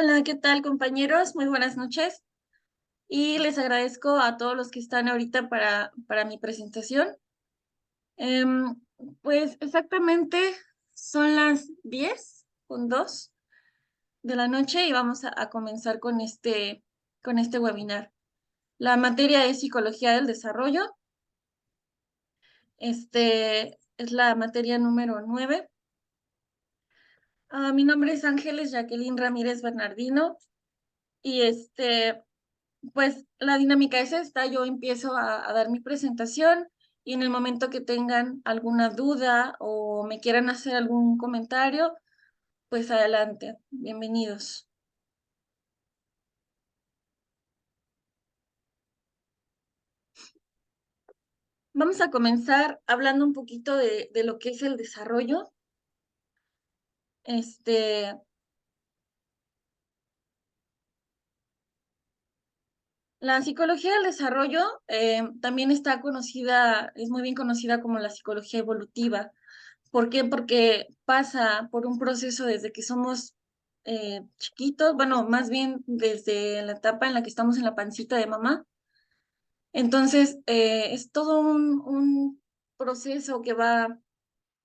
Hola, ¿qué tal, compañeros? Muy buenas noches. Y les agradezco a todos los que están ahorita para mi presentación. Em, pues exactamente son las 10:02 de la noche y vamos a comenzar con este webinar. La materia es Psicología del Desarrollo. Es la materia número 9. Mi nombre es Ángeles Jacqueline Ramírez Bernardino y pues la dinámica es esta: yo empiezo a dar mi presentación y en el momento que tengan alguna duda o me quieran hacer algún comentario, pues adelante, bienvenidos. Vamos a comenzar hablando un poquito de lo que es el desarrollo. Este, la psicología del desarrollo también está conocida, es muy bien conocida como la psicología evolutiva. ¿Por qué? Porque pasa por un proceso desde que somos chiquitos, bueno, más bien desde la etapa en la que estamos en la pancita de mamá. Entonces, es todo un proceso que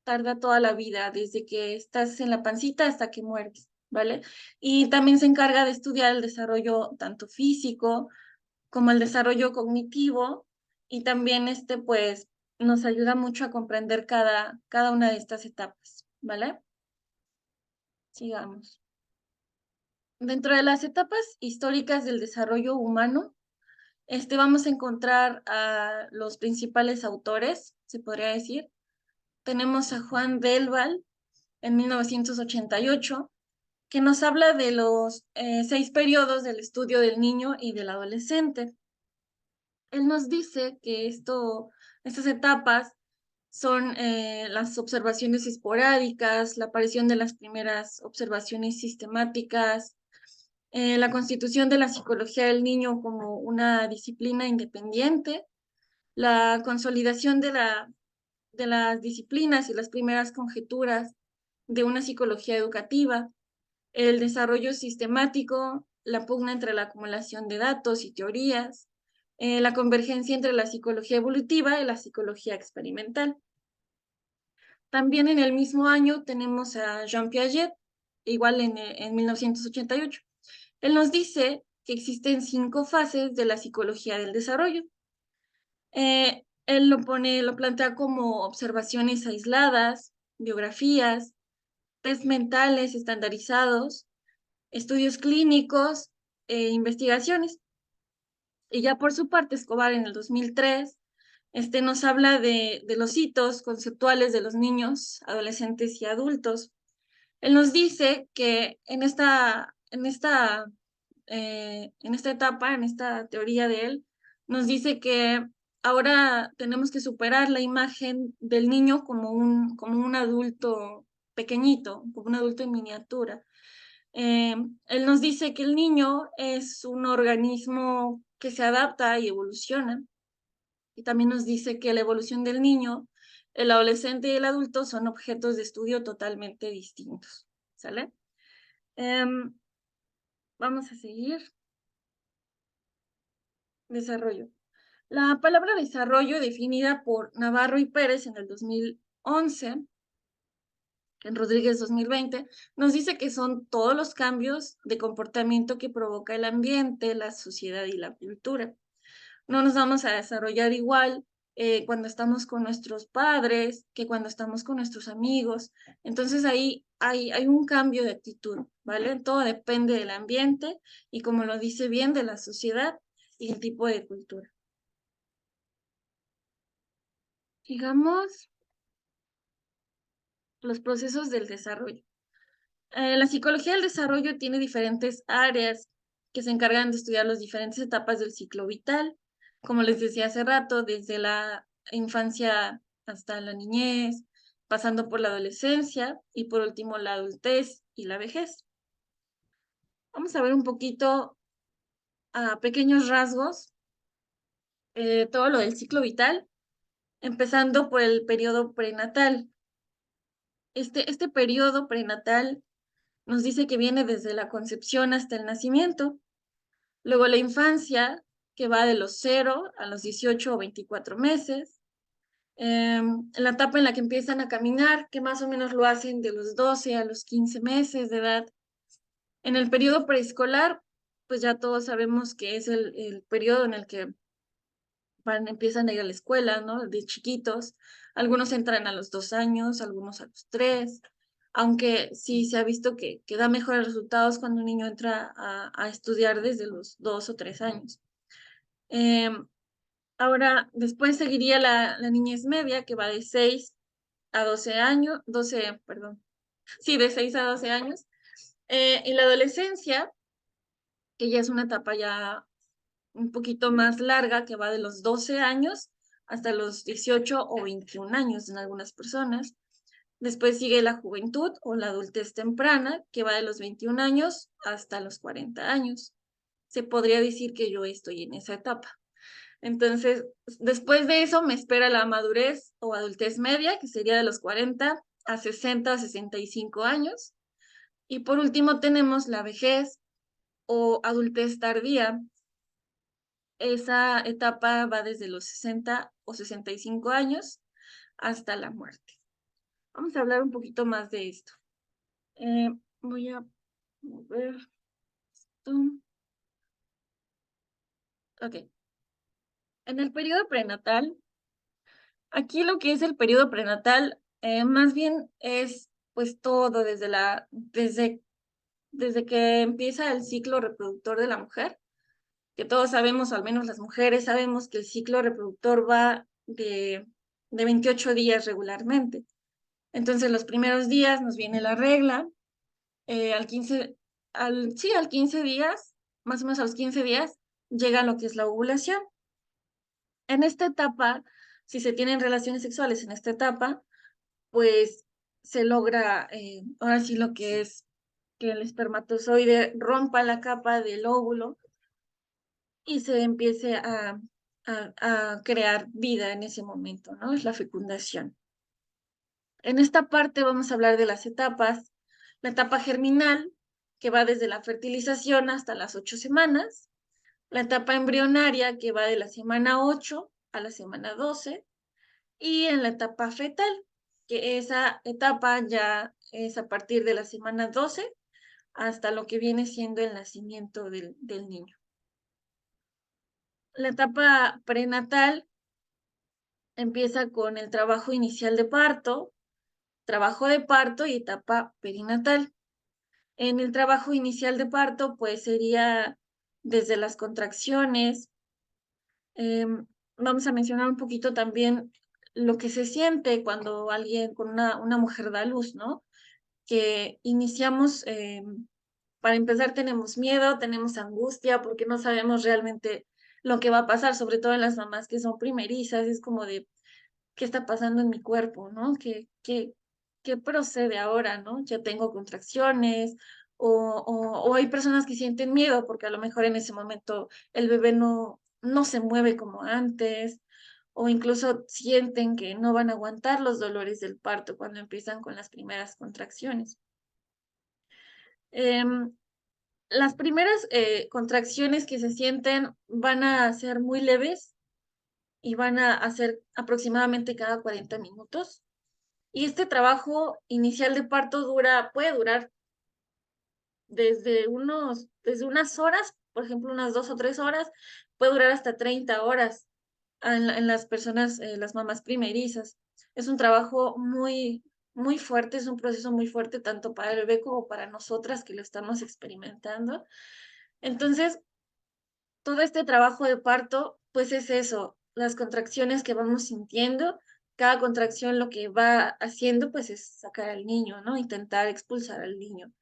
tarda toda la vida, desde que estás en la pancita hasta que mueres, ¿vale? Y también se encarga de estudiar el desarrollo tanto físico como el desarrollo cognitivo, y también pues, nos ayuda mucho a comprender cada una de estas etapas, ¿vale? Sigamos. Dentro de las etapas históricas del desarrollo humano, vamos a encontrar a los principales autores, se podría decir. Tenemos a Juan Delval en 1988, que nos habla de los 6 periodos del estudio del niño y del adolescente. Él nos dice que estas etapas son las observaciones esporádicas, la aparición de las primeras observaciones sistemáticas, la constitución de la psicología del niño como una disciplina independiente, la consolidación de las disciplinas y las primeras conjeturas de una psicología educativa, el desarrollo sistemático, la pugna entre la acumulación de datos y teorías, la convergencia entre la psicología evolutiva y la psicología experimental. También en el mismo año tenemos a Jean Piaget, igual en 1988. Él nos dice que existen 5 fases de la psicología del desarrollo. Él lo plantea como observaciones aisladas, biografías, test mentales estandarizados, estudios clínicos e investigaciones. Y ya por su parte, Escobar en el 2003 nos habla de los hitos conceptuales de los niños, adolescentes y adultos. Él nos dice que en esta etapa, en esta teoría de él, nos dice que ahora tenemos que superar la imagen del niño como un adulto pequeñito, como un adulto en miniatura. Él nos dice que el niño es un organismo que se adapta y evoluciona. Y también nos dice que la evolución del niño, el adolescente y el adulto son objetos de estudio totalmente distintos. ¿Sale? Em, Vamos a seguir. Desarrollo. La palabra desarrollo, definida por Navarro y Pérez en el 2011, en Rodríguez 2020, nos dice que son todos los cambios de comportamiento que provoca el ambiente, la sociedad y la cultura. No nos vamos a desarrollar igual cuando estamos con nuestros padres que cuando estamos con nuestros amigos. Entonces ahí hay un cambio de actitud, ¿vale? Todo depende del ambiente y, como lo dice bien, de la sociedad y el tipo de cultura. Digamos, los procesos del desarrollo. La psicología del desarrollo tiene diferentes áreas que se encargan de estudiar las diferentes etapas del ciclo vital, como les decía hace rato, desde la infancia hasta la niñez, pasando por la adolescencia y por último la adultez y la vejez. Vamos a ver un poquito a pequeños rasgos todo lo del ciclo vital, empezando por el periodo prenatal. Este periodo prenatal Nos dice que viene desde la concepción hasta el nacimiento. Luego la infancia, que va de los 0 a los 18 o 24 meses. La etapa en la que empiezan a caminar, que más o menos lo hacen de los 12 a los 15 meses de edad. En el periodo preescolar, pues ya todos sabemos que es el periodo en el que empiezan a ir a la escuela, ¿no? De chiquitos. Algunos entran a los 2 años, algunos a los 3, aunque sí se ha visto que da mejores resultados cuando un niño entra a estudiar desde los 2 o 3 años. Ahora, después seguiría la niñez media, que va de 6 a 12 años, 12, perdón, sí, de 6 a 12 años. Y la adolescencia, que ya es una etapa ya un poquito más larga, que va de los 12 años hasta los 18 o 21 años en algunas personas. Después sigue la juventud o la adultez temprana, que va de los 21 años hasta los 40 años. Se podría decir que yo estoy en esa etapa. Entonces, después de eso me espera la madurez o adultez media, que sería de los 40 a 60 o 65 años. Y por último tenemos la vejez o adultez tardía. Esa etapa va desde los 60 o 65 años hasta la muerte. Vamos a hablar un poquito más de esto. Voy a mover esto. Ok. En el periodo prenatal, aquí lo que es el periodo prenatal, más bien es pues todo desde que empieza el ciclo reproductor de la mujer, que todos sabemos, al menos las mujeres sabemos que el ciclo reproductor va de 28 días regularmente. Entonces, los primeros días nos viene la regla, al 15, al 15 días, más o menos a los 15 días, llega lo que es la ovulación. En esta etapa, si se tienen relaciones sexuales en esta etapa, pues se logra, ahora sí lo que es que el espermatozoide rompa la capa del óvulo y se empiece a crear vida en ese momento, ¿no? Es la fecundación. En esta parte vamos a hablar de las etapas. La etapa germinal, que va desde la fertilización hasta las 8 semanas. La etapa embrionaria, que va de la semana 8 a la semana 12. Y en la etapa fetal, que esa etapa ya es a partir de la semana 12 hasta lo que viene siendo el nacimiento del niño. La etapa prenatal empieza con el trabajo inicial de parto, trabajo de parto y etapa perinatal. En el trabajo inicial de parto, pues sería desde las contracciones. Vamos a mencionar un poquito también lo que se siente cuando alguien, con una mujer da luz, ¿no? Que iniciamos, para empezar tenemos miedo, tenemos angustia porque no sabemos realmente lo que va a pasar, sobre todo en las mamás que son primerizas, es como de, ¿qué está pasando en mi cuerpo, no? ¿Qué procede ahora, no? Ya tengo contracciones o hay personas que sienten miedo porque a lo mejor en ese momento el bebé no se mueve como antes o incluso sienten que no van a aguantar los dolores del parto cuando empiezan con las primeras contracciones. Las primeras contracciones que se sienten van a ser muy leves y van a hacer aproximadamente cada 40 minutos. Y este trabajo inicial de parto puede durar desde unas horas, por ejemplo, unas 2 o 3 horas, puede durar hasta 30 horas en las personas, las mamás primerizas. Es un trabajo muy fuerte, es un proceso muy fuerte tanto para el bebé como para nosotras que lo estamos experimentando. Entonces, todo este trabajo de parto, pues es eso, las contracciones que vamos sintiendo, cada contracción lo que va haciendo, pues es sacar al niño, ¿no? Intentar expulsar al niño.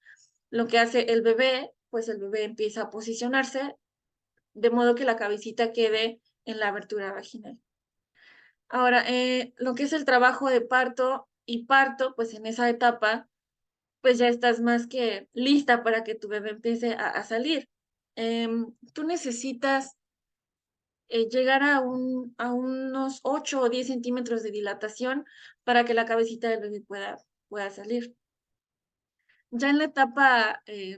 Lo que hace el bebé, pues el bebé empieza a posicionarse de modo que la cabecita quede en la abertura vaginal. Ahora, lo que es el trabajo de parto y parto, pues en esa etapa, pues ya estás más que lista para que tu bebé empiece a salir. Tú necesitas llegar a unos 8 o 10 centímetros de dilatación para que la cabecita del bebé pueda salir. Ya en la etapa de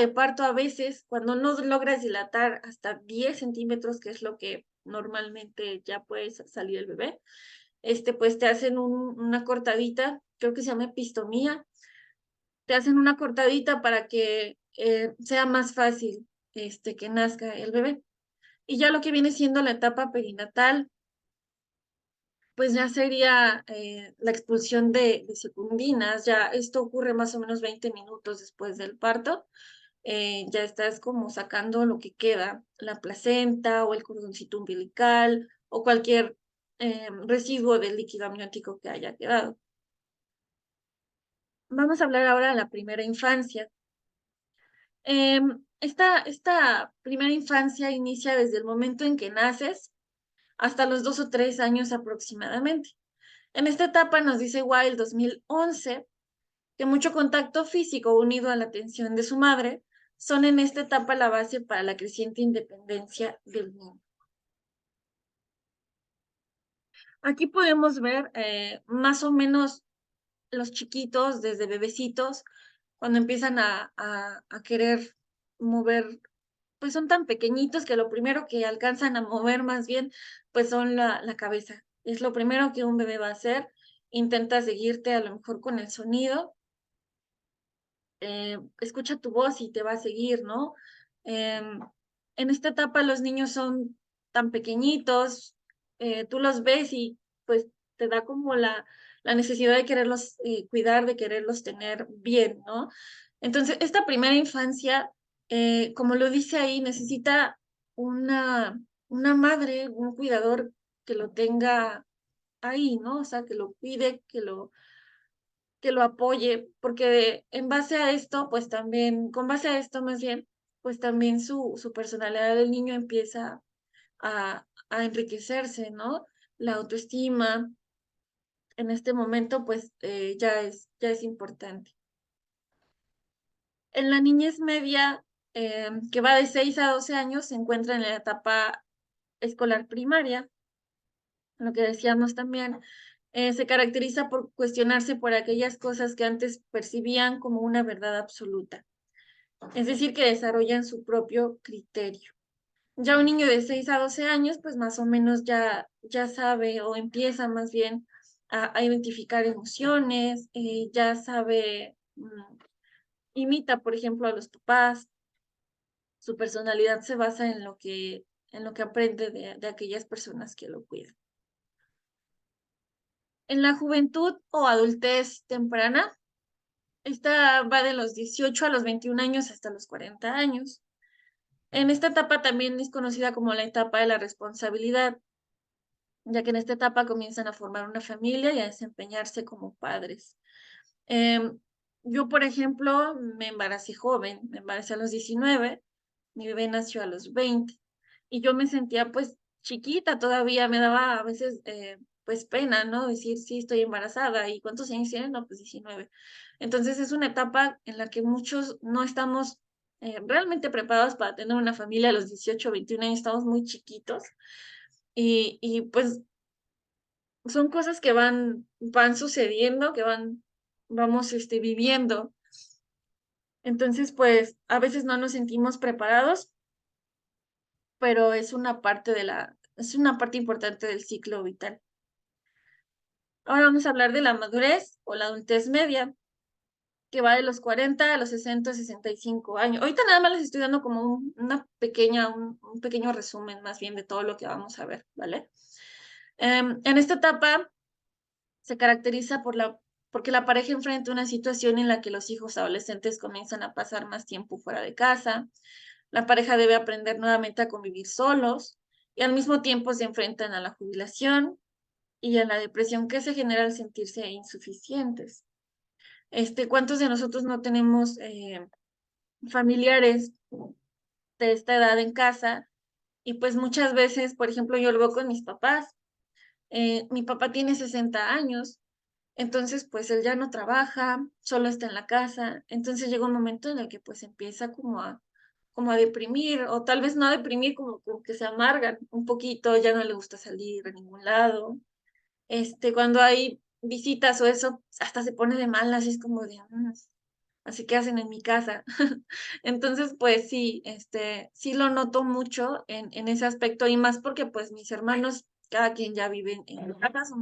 parto, a veces, cuando no logras dilatar hasta 10 centímetros, que es lo que normalmente ya puede salir el bebé, pues te hacen una cortadita, creo que se llama epistomía, te hacen una cortadita para que sea más fácil que nazca el bebé. Y ya lo que viene siendo la etapa perinatal, pues ya sería la expulsión de secundinas, ya esto ocurre más o menos 20 minutos después del parto, ya estás como sacando lo que queda, la placenta o el cordoncito umbilical o cualquier residuo del líquido amniótico que haya quedado. Vamos a hablar ahora de la primera infancia. Esta primera infancia inicia desde el momento en que naces hasta los 2 o 3 años aproximadamente. En esta etapa nos dice Wild 2011 que mucho contacto físico unido a la atención de su madre son en esta etapa la base para la creciente independencia del niño. Aquí podemos ver más o menos los chiquitos desde bebecitos, cuando empiezan a querer mover, pues son tan pequeñitos que lo primero que alcanzan a mover más bien, pues son la cabeza. Es lo primero que un bebé va a hacer. Intenta seguirte a lo mejor con el sonido, escucha tu voz y te va a seguir, ¿no? En esta etapa los niños son tan pequeñitos, tú los ves y pues te da como la necesidad de quererlos cuidar, de quererlos tener bien, ¿no? Entonces, esta primera infancia, como lo dice ahí, necesita una madre, un cuidador que lo tenga ahí, ¿no? O sea, que lo cuide, que lo apoye, porque en base a esto, pues también, con base a esto más bien, pues también su personalidad del niño empieza a enriquecerse, ¿no? La autoestima en este momento, pues ya es importante. En la niñez media, que va de 6 a 12 años, se encuentra en la etapa escolar primaria, lo que decíamos también, se caracteriza por cuestionarse por aquellas cosas que antes percibían como una verdad absoluta. Es decir, que desarrollan su propio criterio. Ya un niño de 6 a 12 años, pues más o menos ya sabe o empieza más bien a identificar emociones, ya sabe, imita, por ejemplo, a los papás, su personalidad se basa en lo que aprende de aquellas personas que lo cuidan. En la juventud o adultez temprana, esta va de los 18 a los 21 años hasta los 40 años. En esta etapa también es conocida como la etapa de la responsabilidad, ya que en esta etapa comienzan a formar una familia y a desempeñarse como padres. Em, yo, por ejemplo, me embaracé joven, me embaracé a los 19, mi bebé nació a los 20 y yo me sentía pues chiquita todavía, me daba a veces pues pena, ¿no? Decir, sí, estoy embarazada y ¿cuántos años tiene? No, pues 19. Entonces es una etapa en la que muchos no estamos realmente preparados para tener una familia a los 18 o 21 años, estamos muy chiquitos y pues son cosas que van sucediendo, que vamos viviendo. Entonces, pues a veces no nos sentimos preparados, pero es una parte importante del ciclo vital. Ahora vamos a hablar de la madurez o la adultez media, que va de los 40 a los 60, 65 años. Ahorita nada más les estoy dando como un pequeño resumen más bien de todo lo que vamos a ver, ¿vale? En esta etapa se caracteriza porque la pareja enfrenta una situación en la que los hijos adolescentes comienzan a pasar más tiempo fuera de casa, la pareja debe aprender nuevamente a convivir solos y al mismo tiempo se enfrentan a la jubilación y a la depresión que se genera al sentirse insuficientes. ¿Cuántos de nosotros no tenemos familiares de esta edad en casa? Y pues muchas veces, por ejemplo, yo lo veo con mis papás. Mi papá tiene 60 años. Entonces, pues él ya no trabaja, solo está en la casa. Entonces llega un momento en el que pues empieza como a deprimir, o tal vez no a deprimir, como que se amargan un poquito, ya no le gusta salir a ningún lado. Cuando hay visitas o eso, hasta se pone de malas, es como de, así que hacen en mi casa. Entonces, pues sí, sí lo noto mucho en ese aspecto y más porque pues mis hermanos, cada quien ya vive en su casa,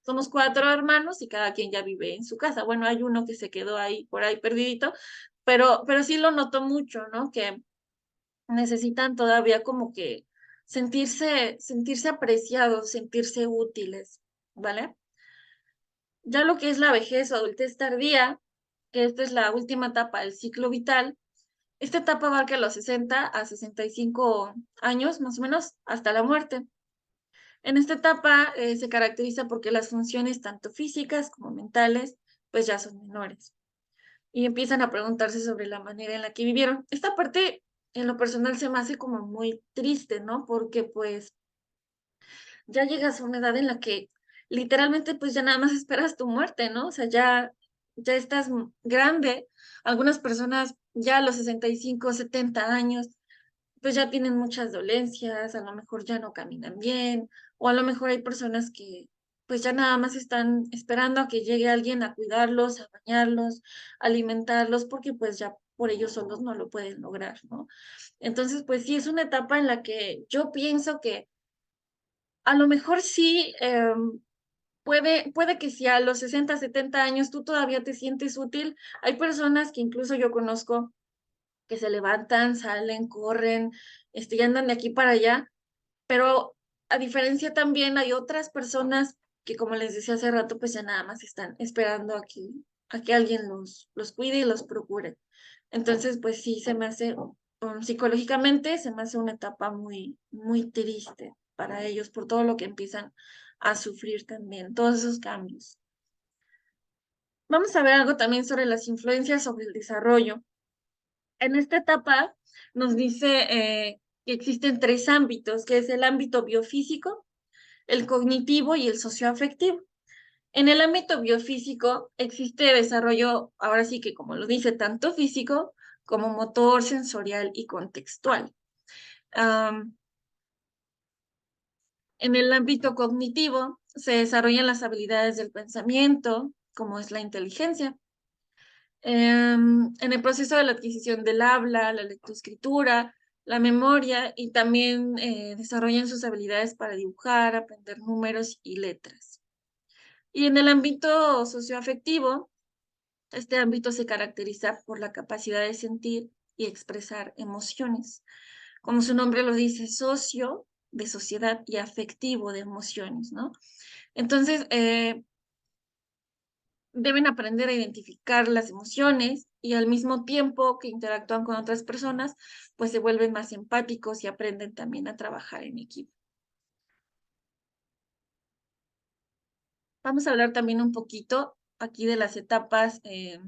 somos 4 hermanos y cada quien ya vive en su casa. Bueno, hay uno que se quedó ahí, por ahí perdidito, pero sí lo noto mucho, ¿no? Que necesitan todavía como que sentirse apreciados, sentirse útiles, ¿vale? Ya lo que es la vejez o adultez tardía, que esta es la última etapa del ciclo vital, esta etapa abarca los 60 a 65 años, más o menos, hasta la muerte. En esta etapa se caracteriza porque las funciones, tanto físicas como mentales, pues ya son menores. Y empiezan a preguntarse sobre la manera en la que vivieron. Esta parte, en lo personal, se me hace como muy triste, ¿no? Porque pues ya llegas a una edad en la que literalmente pues ya nada más esperas tu muerte, ¿no? O sea, ya estás grande. Algunas personas ya a los 65, 70 años, pues ya tienen muchas dolencias, a lo mejor ya no caminan bien, o a lo mejor hay personas que pues ya nada más están esperando a que llegue alguien a cuidarlos, a bañarlos, a alimentarlos, porque pues ya por ellos solos no lo pueden lograr, ¿no? Entonces, pues sí, es una etapa en la que yo pienso que a lo mejor sí, puede que si a los 60, 70 años tú todavía te sientes útil, hay personas que incluso yo conozco que se levantan, salen, corren, y andan de aquí para allá, pero a diferencia también hay otras personas que, como les decía hace rato, pues ya nada más están esperando a que alguien los cuide y los procure. Entonces, pues sí, se me hace, psicológicamente, se me hace una etapa muy, muy triste para ellos por todo lo que empiezan a sufrir también, todos esos cambios. Vamos a ver algo también sobre las influencias sobre el desarrollo. En esta etapa nos dice que existen 3 ámbitos, que es el ámbito biofísico, el cognitivo y el socioafectivo. En el ámbito biofísico existe desarrollo, ahora sí que como lo dice, tanto físico como motor, sensorial y contextual. Um, en el ámbito cognitivo se desarrollan las habilidades del pensamiento, como es la inteligencia. En el proceso de la adquisición del habla, la lectoescritura, la memoria y también desarrollan sus habilidades para dibujar, aprender números y letras. Y en el ámbito socioafectivo, este ámbito se caracteriza por la capacidad de sentir y expresar emociones. Como su nombre lo dice, socio de sociedad y afectivo de emociones, ¿no? Entonces, deben aprender a identificar las emociones y al mismo tiempo que interactúan con otras personas, pues se vuelven más empáticos y aprenden también a trabajar en equipo. Vamos a hablar también un poquito aquí de las etapas de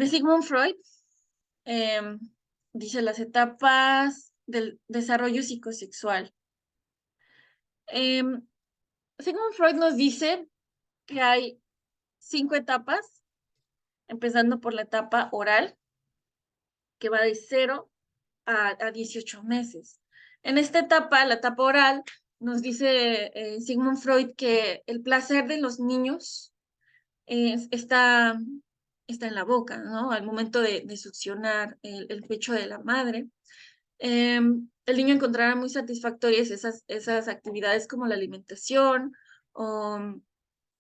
Sigmund Freud. Eh, Dice las etapas del desarrollo psicosexual. Eh, Sigmund Freud nos dice que hay 5 etapas, empezando por la etapa oral, que va de 0 a 18 meses. En esta etapa, la etapa oral, nos dice Sigmund Freud que el placer de los niños está en la boca, ¿no? Al momento de succionar el pecho de la madre. El niño encontrará muy satisfactorias esas actividades como la alimentación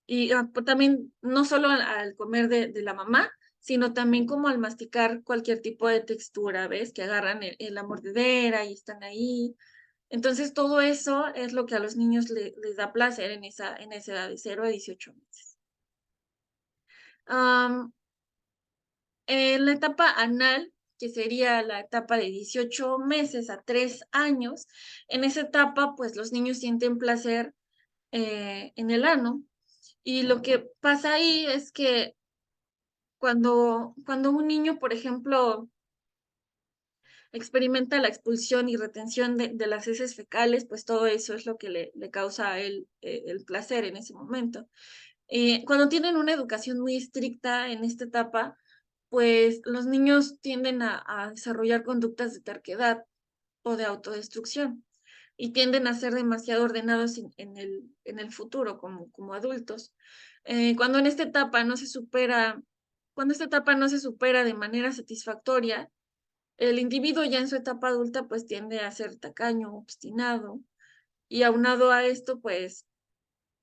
y pues también no solo al comer de la mamá, sino también como al masticar cualquier tipo de textura, ¿ves? Que agarran la mordedera y están ahí. Entonces, todo eso es lo que a los niños les da placer en esa edad de 0 a 18 meses. En la etapa anal, que sería la etapa de 18 meses a 3 años, en esa etapa, pues los niños sienten placer en el ano. Y lo que pasa ahí es que cuando un niño, por ejemplo, experimenta la expulsión y retención de las heces fecales, pues todo eso es lo que le causa a él el placer en ese momento. Cuando tienen una educación muy estricta en esta etapa, pues los niños tienden a desarrollar conductas de terquedad o de autodestrucción. y tienden a ser demasiado ordenados en el futuro como adultos. Cuando en esta etapa no se supera, cuando esta etapa no se supera de manera satisfactoria, el individuo ya en su etapa adulta pues tiende a ser tacaño, obstinado, y aunado a esto pues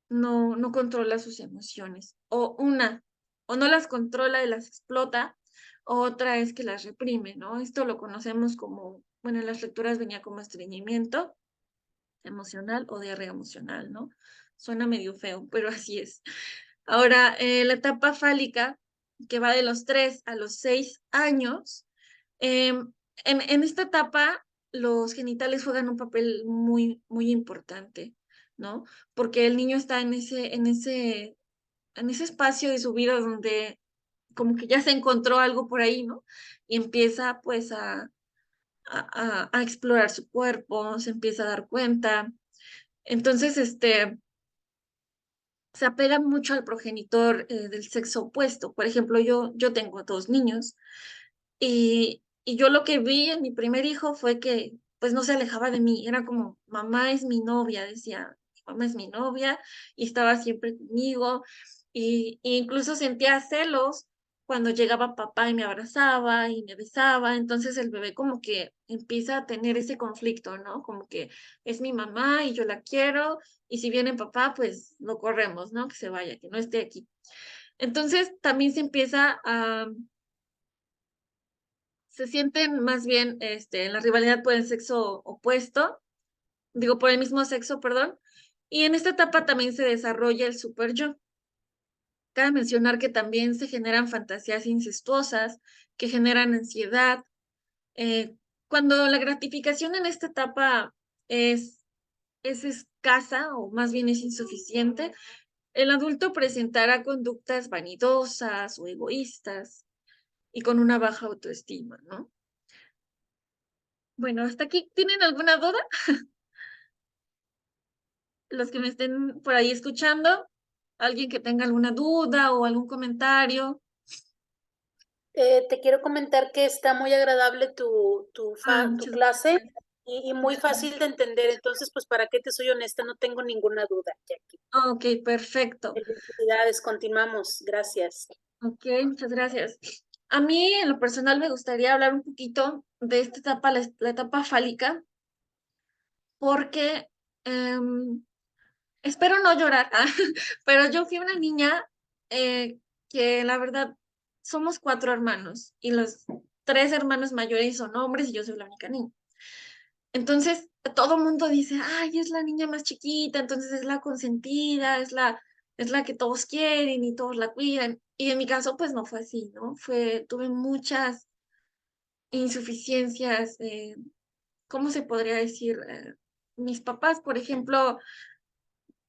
no controla sus emociones. O no las controla y las explota, o otra es que las reprime, ¿no? Esto lo conocemos como, bueno, en las lecturas venía como estreñimiento emocional o diarrea emocional, ¿no? Suena medio feo, pero así es. Ahora, la etapa fálica, que va de los 3 a los 6 años, en esta etapa los genitales juegan un papel muy importante, ¿no? Porque el niño está en ese espacio de su vida donde como que ya se encontró algo por ahí, ¿no? Y empieza pues a explorar su cuerpo, se empieza a dar cuenta. Entonces, se apega mucho al progenitor del sexo opuesto. Por ejemplo, yo tengo 2 niños y yo lo que vi en mi primer hijo fue que pues no se alejaba de mí, era como, mamá es mi novia, decía, mamá es mi novia y estaba siempre conmigo y incluso sentía celos cuando llegaba papá y me abrazaba y me besaba, entonces el bebé como que empieza a tener ese conflicto, ¿no? Como que es mi mamá y yo la quiero y si viene papá, pues lo corremos, ¿no? Que se vaya, que no esté aquí. Entonces también se sienten más bien en la rivalidad por el sexo opuesto, digo, por el mismo sexo, perdón, y en esta etapa también se desarrolla el super yo. Cabe mencionar que también se generan fantasías incestuosas, que generan ansiedad. Eh, Cuando la gratificación en esta etapa es, es escasa o más bien es insuficiente, el adulto presentará conductas vanidosas o egoístas y con una baja autoestima, ¿no? Bueno, hasta aquí, ¿tienen alguna duda? Los que me estén por ahí escuchando, alguien que tenga alguna duda o algún comentario. Te quiero comentar que está muy agradable tu Muchas clase gracias. y muy fácil de entender. Entonces, pues, ¿para qué te soy honesta? No tengo ninguna duda, Jackie. Ok, perfecto. Felicidades, continuamos. Gracias. Ok, muchas gracias. A mí, en lo personal, me gustaría hablar un poquito de esta etapa, la etapa fálica, porque espero no llorar, pero yo fui una niña que la verdad somos 4 hermanos y los 3 hermanos mayores son hombres y yo soy la única niña. Entonces, todo mundo dice, ay, es la niña más chiquita, entonces es la consentida, es la que todos quieren y todos la cuidan. Y en mi caso, pues no fue así, ¿no? Tuve muchas insuficiencias, ¿cómo se podría decir? Mis papás, por ejemplo,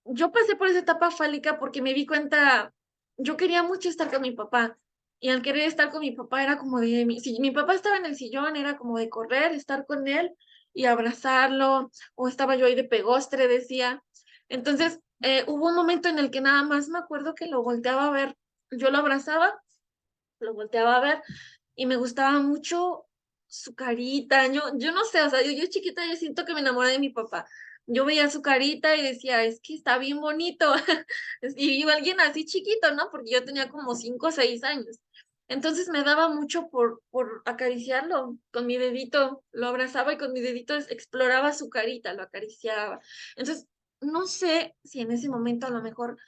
yo pasé por esa etapa fálica porque me di cuenta, yo quería mucho estar con mi papá. Y al querer estar con mi papá era como si mi papá estaba en el sillón, era como de correr, estar con él y abrazarlo, o estaba yo ahí de pegostre, decía. Entonces, hubo un momento en el que nada más me acuerdo que lo volteaba a ver, yo lo abrazaba, lo volteaba a ver y me gustaba mucho su carita. Yo no sé, o sea, yo chiquita yo siento que me enamoré de mi papá. Yo veía su carita y decía, es que está bien bonito. Y alguien así chiquito, ¿no? Porque yo tenía como 5 o 6 años. Entonces me daba mucho por acariciarlo con mi dedito, lo abrazaba y con mi dedito exploraba su carita, lo acariciaba. Entonces, no sé si en ese momento a lo mejor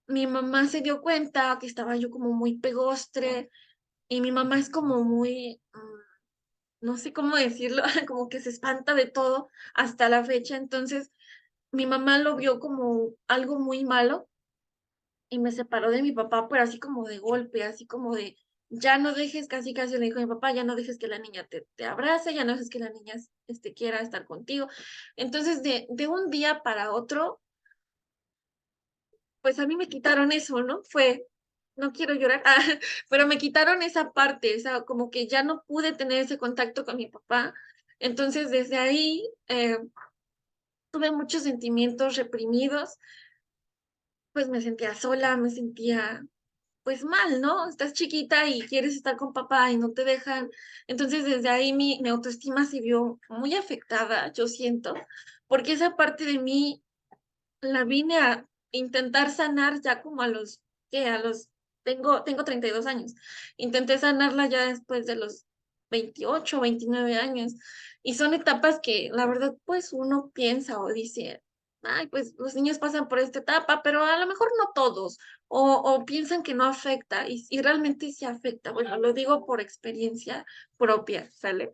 mi mamá se dio cuenta que estaba yo como muy pegostre y mi mamá es como muy, no sé cómo decirlo, como que se espanta de todo hasta la fecha. Entonces, mi mamá lo vio como algo muy malo y me separó de mi papá, pero así como de golpe, así como de, ya no dejes, casi casi le dijo a mi papá, ya no dejes que la niña te abrace, ya no dejes que la niña quiera estar contigo. Entonces, de un día para otro, pues a mí me quitaron eso, ¿no? No quiero llorar, pero me quitaron esa parte, esa, como que ya no pude tener ese contacto con mi papá. Entonces, desde ahí tuve muchos sentimientos reprimidos, pues me sentía sola, me sentía pues mal, ¿no? Estás chiquita y quieres estar con papá y no te dejan. Entonces, desde ahí mi autoestima se vio muy afectada, yo siento, porque esa parte de mí la vine a intentar sanar ya como a los, ¿qué? A los, tengo 32 años. Intenté sanarla ya después de los 28, 29 años. Y son etapas que la verdad, pues uno piensa o dice, ay, pues los niños pasan por esta etapa, pero a lo mejor no todos, o piensan que no afecta, y realmente sí afecta. Bueno, lo digo por experiencia propia, ¿sale?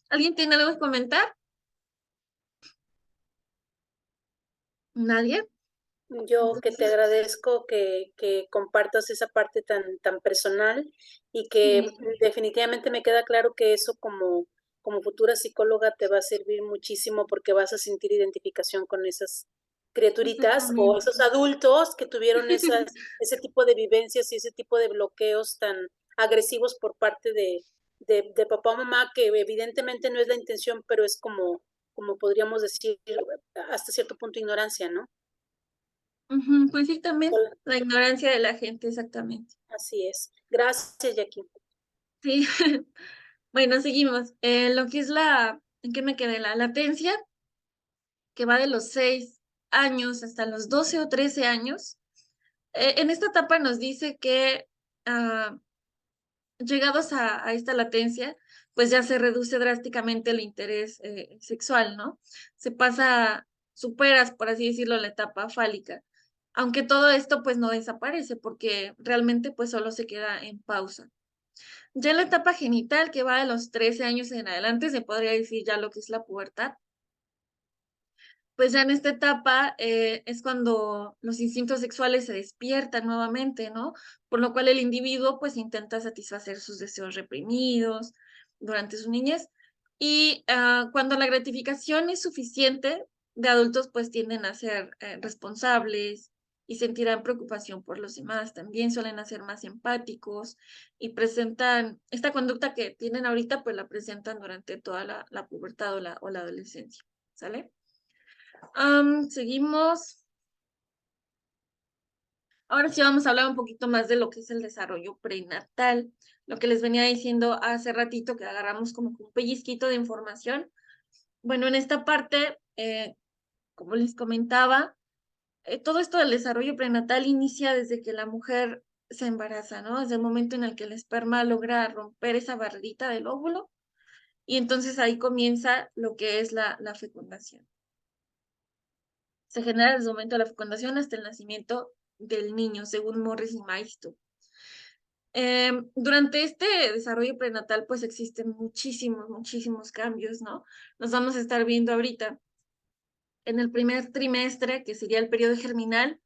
¿Alguien tiene algo que comentar? ¿Nadie? Yo que te Entonces, agradezco que compartas esa parte tan personal y que sí, definitivamente me queda claro que eso como futura psicóloga te va a servir muchísimo porque vas a sentir identificación con esas criaturitas o exactamente. esos adultos que tuvieron ese tipo de vivencias y ese tipo de bloqueos tan agresivos por parte de papá o mamá, que evidentemente no es la intención, pero es como podríamos decir, hasta cierto punto ignorancia, ¿no? Ujú, pues sí, también Sol- la ignorancia de la gente, exactamente. Así es. Gracias, Jackie. Sí. Bueno, seguimos. Lo que es ¿en qué me quedé? La latencia, que va de los 6 años hasta los 12 o 13 años. En esta etapa nos dice que ah, llegados a esta latencia, pues ya se reduce drásticamente el interés sexual, ¿no? Se pasa, superas, por así decirlo, la etapa fálica. Aunque todo esto pues no desaparece porque realmente pues solo se queda en pausa. Ya en la etapa genital, que va de los 13 años en adelante, se podría decir ya lo que es la pubertad. Pues ya en esta etapa es cuando los instintos sexuales se despiertan nuevamente, ¿no? Por lo cual el individuo pues intenta satisfacer sus deseos reprimidos durante su niñez. Y cuando la gratificación es suficiente, de adultos pues tienden a ser responsables y sentirán preocupación por los demás. También suelen ser más empáticos y presentan esta conducta que tienen ahorita, pues la presentan durante toda la pubertad o la adolescencia. ¿Sale? Seguimos. Ahora sí vamos a hablar un poquito más de lo que es el desarrollo prenatal. Lo que les venía diciendo hace ratito que agarramos como que un pellizquito de información. Bueno, en esta parte, como les comentaba, todo esto del desarrollo prenatal inicia desde que la mujer se embaraza, ¿no? Desde el momento en el que el esperma logra romper esa barrerita del óvulo y entonces ahí comienza lo que es la fecundación. Se genera desde el momento de la fecundación hasta el nacimiento del niño, según Morris y Maisto. Durante este desarrollo prenatal, pues existen muchísimos cambios, ¿no? Nos vamos a estar viendo ahorita en el primer trimestre, que sería el periodo germinal.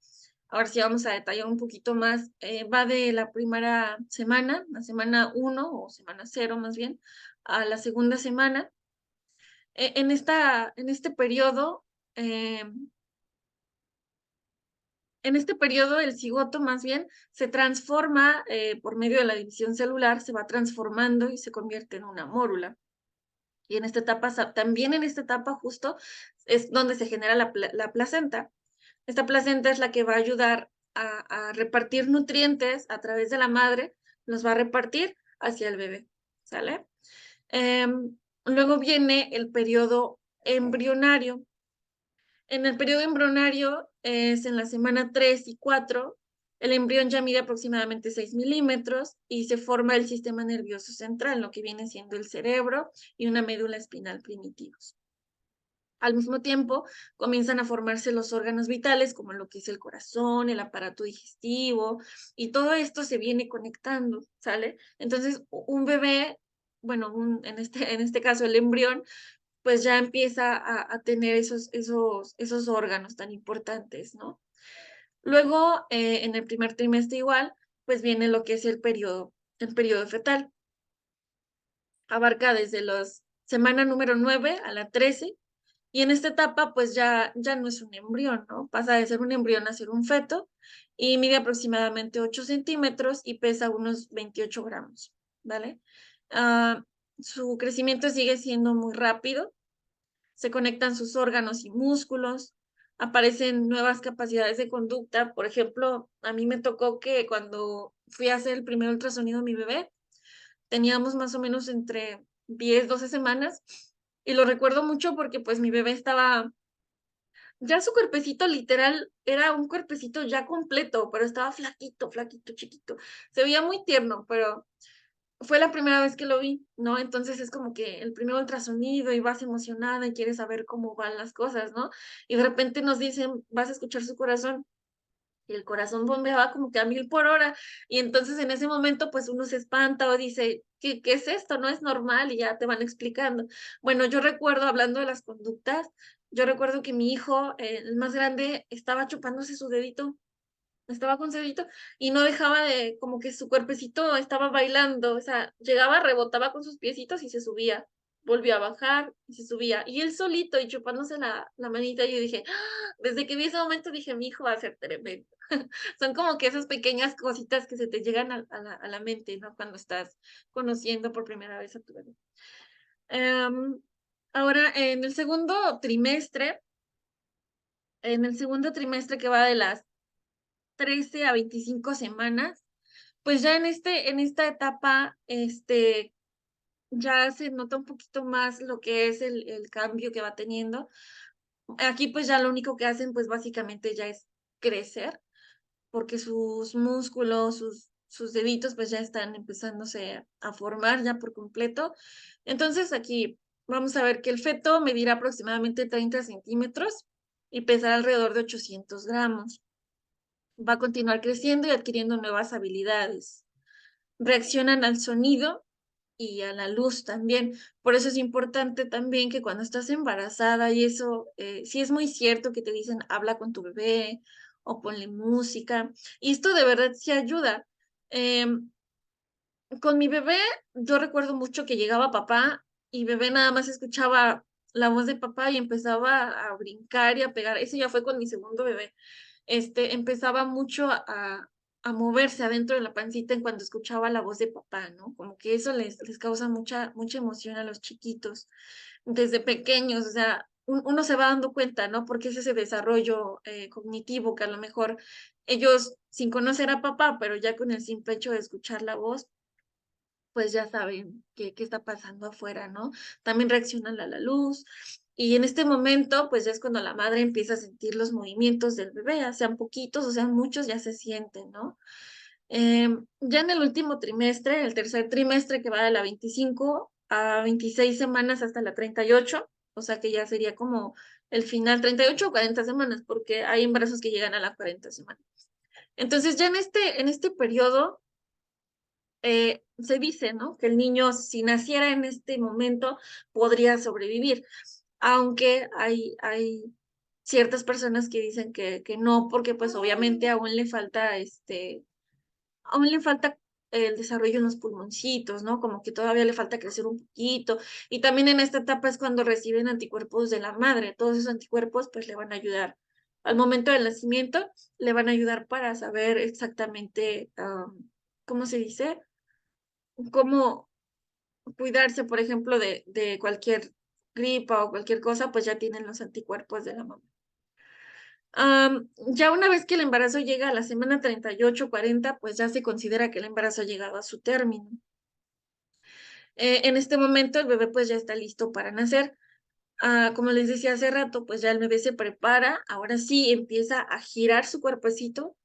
Ahora sí vamos a detallar un poquito más. Va de la primera semana, la semana 1 o semana 0 más bien, a la segunda semana. En este periodo, eh, el cigoto más bien se transforma por medio de la división celular, se va transformando y se convierte en una mórula. Y en esta etapa, también en esta etapa justo es donde se genera la placenta. Esta placenta es la que va a ayudar a repartir nutrientes a través de la madre, los va a repartir hacia el bebé, ¿sale? Luego viene el periodo embrionario. En el periodo embrionario es en la semana 3 y 4, el embrión ya mide aproximadamente 6 milímetros y se forma el sistema nervioso central, lo que viene siendo el cerebro y una médula espinal primitivos. Al mismo tiempo, comienzan a formarse los órganos vitales, como lo que es el corazón, el aparato digestivo, y todo esto se viene conectando, ¿sale? Entonces, un bebé, bueno, en este caso el embrión, pues ya empieza a tener esos órganos tan importantes, ¿no? Luego, en el primer trimestre igual, pues viene lo que es el periodo fetal. Abarca desde la semana número 9 a la 13, y en esta etapa, pues ya no es un embrión, ¿no? Pasa de ser un embrión a ser un feto, y mide aproximadamente 8 centímetros y pesa unos 28 gramos, ¿vale? Uh, su crecimiento sigue siendo muy rápido, se conectan sus órganos y músculos, aparecen nuevas capacidades de conducta. Por ejemplo, a mí me tocó que cuando fui a hacer el primer ultrasonido de mi bebé, teníamos más o menos entre 10, 12 semanas, y lo recuerdo mucho porque, pues, mi bebé estaba ya su cuerpecito literal era un cuerpecito ya completo, pero estaba flaquito, flaquito, chiquito. Se veía muy tierno, pero fue la primera vez que lo vi, ¿no? Entonces es como que el primer ultrasonido y vas emocionada y quieres saber cómo van las cosas, ¿no? Y de repente nos dicen, vas a escuchar su corazón. Y el corazón bombeaba como que a 1000 por hora. Y entonces en ese momento, pues uno se espanta o dice, ¿qué es esto? No es normal y ya te van explicando. Bueno, yo recuerdo, hablando de las conductas, yo recuerdo que mi hijo, el más grande, estaba chupándose su dedito, estaba con cerdito y no dejaba de, como que su cuerpecito estaba bailando, o sea, llegaba, rebotaba con sus piecitos y se subía, volvió a bajar y se subía, y él solito y chupándose la manita, y yo dije, ¡ah! Desde que vi ese momento dije, mi hijo va a ser tremendo. Son como que esas pequeñas cositas que se te llegan a la mente, ¿no? Cuando estás conociendo por primera vez a tu bebé. Em, Ahora, en el segundo trimestre que va de las 13 a 25 semanas, pues ya en esta etapa, ya se nota un poquito más lo que es el cambio que va teniendo. Aquí, pues, ya lo único que hacen, pues, básicamente ya es crecer, porque sus músculos, sus deditos, pues, ya están empezándose a formar ya por completo. Entonces, aquí vamos a ver que el feto medirá aproximadamente 30 centímetros y pesará alrededor de 800 gramos. Va a continuar creciendo y adquiriendo nuevas habilidades. Reaccionan al sonido y a la luz también. Por eso es importante también que cuando estás embarazada y eso, sí es muy cierto que te dicen, habla con tu bebé o ponle música. Y esto de verdad sí ayuda. Em, con mi bebé, yo recuerdo mucho que llegaba papá y bebé nada más escuchaba la voz de papá y empezaba a brincar y a pegar. Eso ya fue con mi segundo bebé. Empezaba mucho a moverse adentro de la pancita en cuando escuchaba la voz de papá, ¿no? Como que eso les causa mucha emoción a los chiquitos desde pequeños, o sea, uno se va dando cuenta, ¿no? Porque es ese desarrollo cognitivo que a lo mejor ellos, sin conocer a papá, pero ya con el simple hecho de escuchar la voz, pues ya saben qué está pasando afuera, ¿no? También reaccionan a la luz. Y en este momento, pues ya es cuando la madre empieza a sentir los movimientos del bebé, ya sean poquitos o sean muchos, ya se sienten, ¿no? Ya en el último trimestre, el tercer trimestre que va de la 25 a 26 semanas hasta la 38, o sea que ya sería como el final, 38 o 40 semanas, porque hay embarazos que llegan a las 40 semanas. Entonces ya en este periodo se dice, ¿no? Que el niño, si naciera en este momento, podría sobrevivir, aunque hay ciertas personas que dicen que no, porque pues obviamente aún le falta el desarrollo en los pulmoncitos, ¿no? Como que todavía le falta crecer un poquito. Y también en esta etapa es cuando reciben anticuerpos de la madre. Todos esos anticuerpos pues le van a ayudar. Al momento del nacimiento, le van a ayudar para saber exactamente, ¿cómo se dice? Cómo cuidarse, por ejemplo, de cualquier gripa o cualquier cosa, pues ya tienen los anticuerpos de la mamá. Ya una vez que el embarazo llega a la semana 38, 40, pues ya se considera que el embarazo ha llegado a su término. En este momento el bebé pues ya está listo para nacer. Como les decía hace rato, pues ya el bebé se prepara, ahora sí empieza a girar su cuerpecito.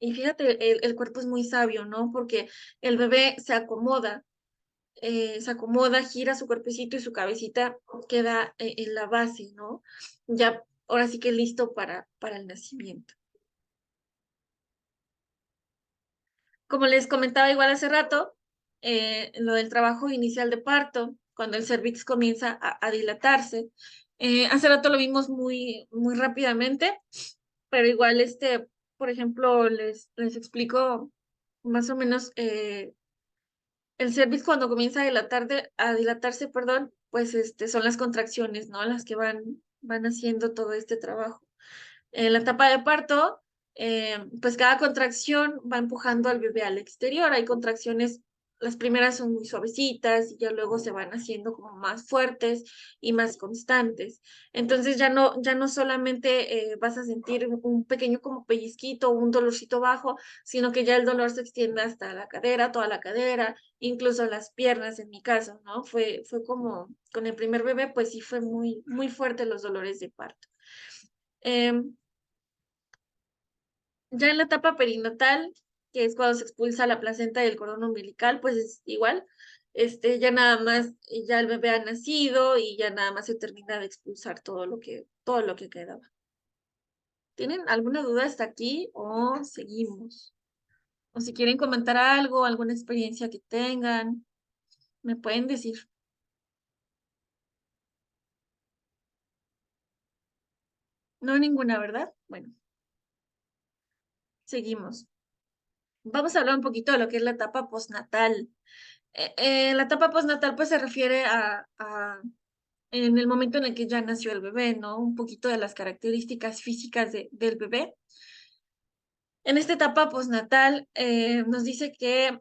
Y fíjate, el cuerpo es muy sabio, ¿no? Porque el bebé se acomoda, gira su cuerpecito y su cabecita queda en la base, ¿no? Ya, ahora sí que listo para el nacimiento. Como les comentaba igual hace rato, lo del trabajo inicial de parto, cuando el cervix comienza a dilatarse. Hace rato lo vimos muy rápidamente, pero igual, por ejemplo, les explico más o menos, el cervix cuando comienza a dilatarse, perdón, pues son las contracciones, ¿no? Las que van haciendo todo este trabajo. En la etapa de parto, pues cada contracción va empujando al bebé al exterior. Hay contracciones las primeras son muy suavecitas y ya luego se van haciendo como más fuertes y más constantes. Entonces ya no solamente vas a sentir un pequeño como pellizquito o un dolorcito bajo, sino que ya el dolor se extiende hasta la cadera, toda la cadera, incluso las piernas en mi caso, ¿no? Fue como con el primer bebé, pues sí fue muy, muy fuerte los dolores de parto. Em, ya en la etapa perinatal, que es cuando se expulsa la placenta del cordón umbilical, pues es igual. Ya nada más, ya el bebé ha nacido y ya nada más se termina de expulsar todo lo que quedaba. ¿Tienen alguna duda hasta aquí o seguimos? O si quieren comentar algo, alguna experiencia que tengan, me pueden decir. No hay ninguna, ¿verdad? Bueno, seguimos. Vamos a hablar un poquito de lo que es la etapa postnatal. La etapa postnatal pues se refiere a en el momento en el que ya nació el bebé, ¿no? Un poquito de las características físicas del bebé. En esta etapa postnatal nos dice que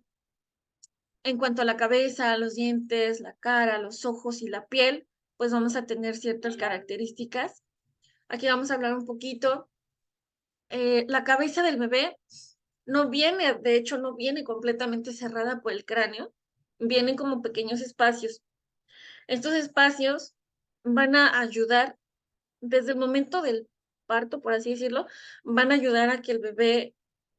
en cuanto a la cabeza, los dientes, la cara, los ojos y la piel, pues vamos a tener ciertas características. Aquí vamos a hablar un poquito. La cabeza del bebé no viene, de hecho, no viene completamente cerrada por el cráneo, vienen como pequeños espacios. Estos espacios van a ayudar desde el momento del parto, por así decirlo, van a ayudar a que el bebé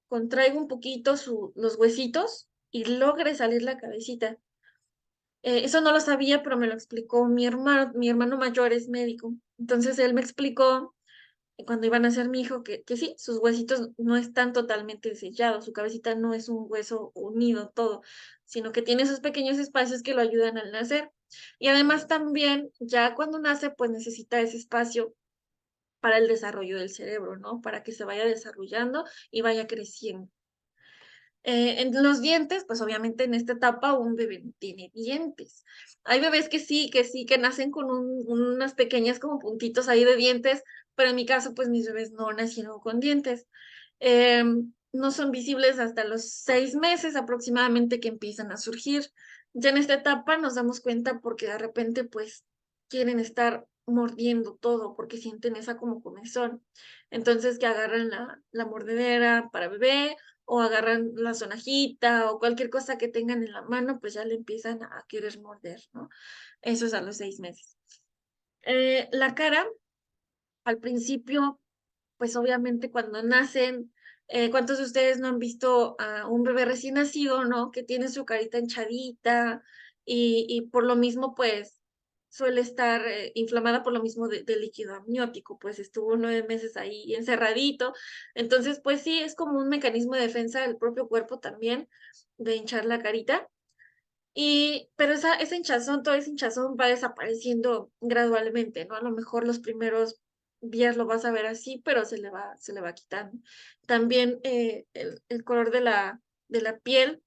contraiga un poquito los huesitos y logre salir la cabecita. Eso no lo sabía, pero me lo explicó mi hermano mayor es médico. Entonces él me explicó cuando iban a ser mi hijo que sí, sus huesitos no están totalmente sellados, su cabecita no es un hueso unido todo, sino que tiene esos pequeños espacios que lo ayudan al nacer. Y además también, ya cuando nace, pues necesita ese espacio para el desarrollo del cerebro, ¿no? Para que se vaya desarrollando y vaya creciendo. En los dientes, pues obviamente en esta etapa un bebé no tiene dientes. Hay bebés que nacen con unas pequeñas como puntitos ahí de dientes, pero en mi caso, pues mis bebés no nacieron con dientes. No son visibles hasta los 6 meses aproximadamente que empiezan a surgir. Ya en esta etapa nos damos cuenta porque de repente, pues, quieren estar mordiendo todo porque sienten esa como comezón. Entonces, que agarran la mordedera para bebé o agarran la sonajita o cualquier cosa que tengan en la mano, pues ya le empiezan a querer morder, ¿no? Eso es a los 6 meses. La cara, al principio, pues obviamente cuando nacen, ¿cuántos de ustedes no han visto a un bebé recién nacido, ¿no? Que tiene su carita hinchadita y por lo mismo, pues suele estar inflamada por lo mismo del líquido amniótico, pues estuvo 9 meses ahí encerradito. Entonces, pues sí, es como un mecanismo de defensa del propio cuerpo también, de hinchar la carita. Pero esa hinchazón, todo ese hinchazón va desapareciendo gradualmente, ¿no? A lo mejor los primeros días lo vas a ver así, pero se le va quitando. También el color de la piel,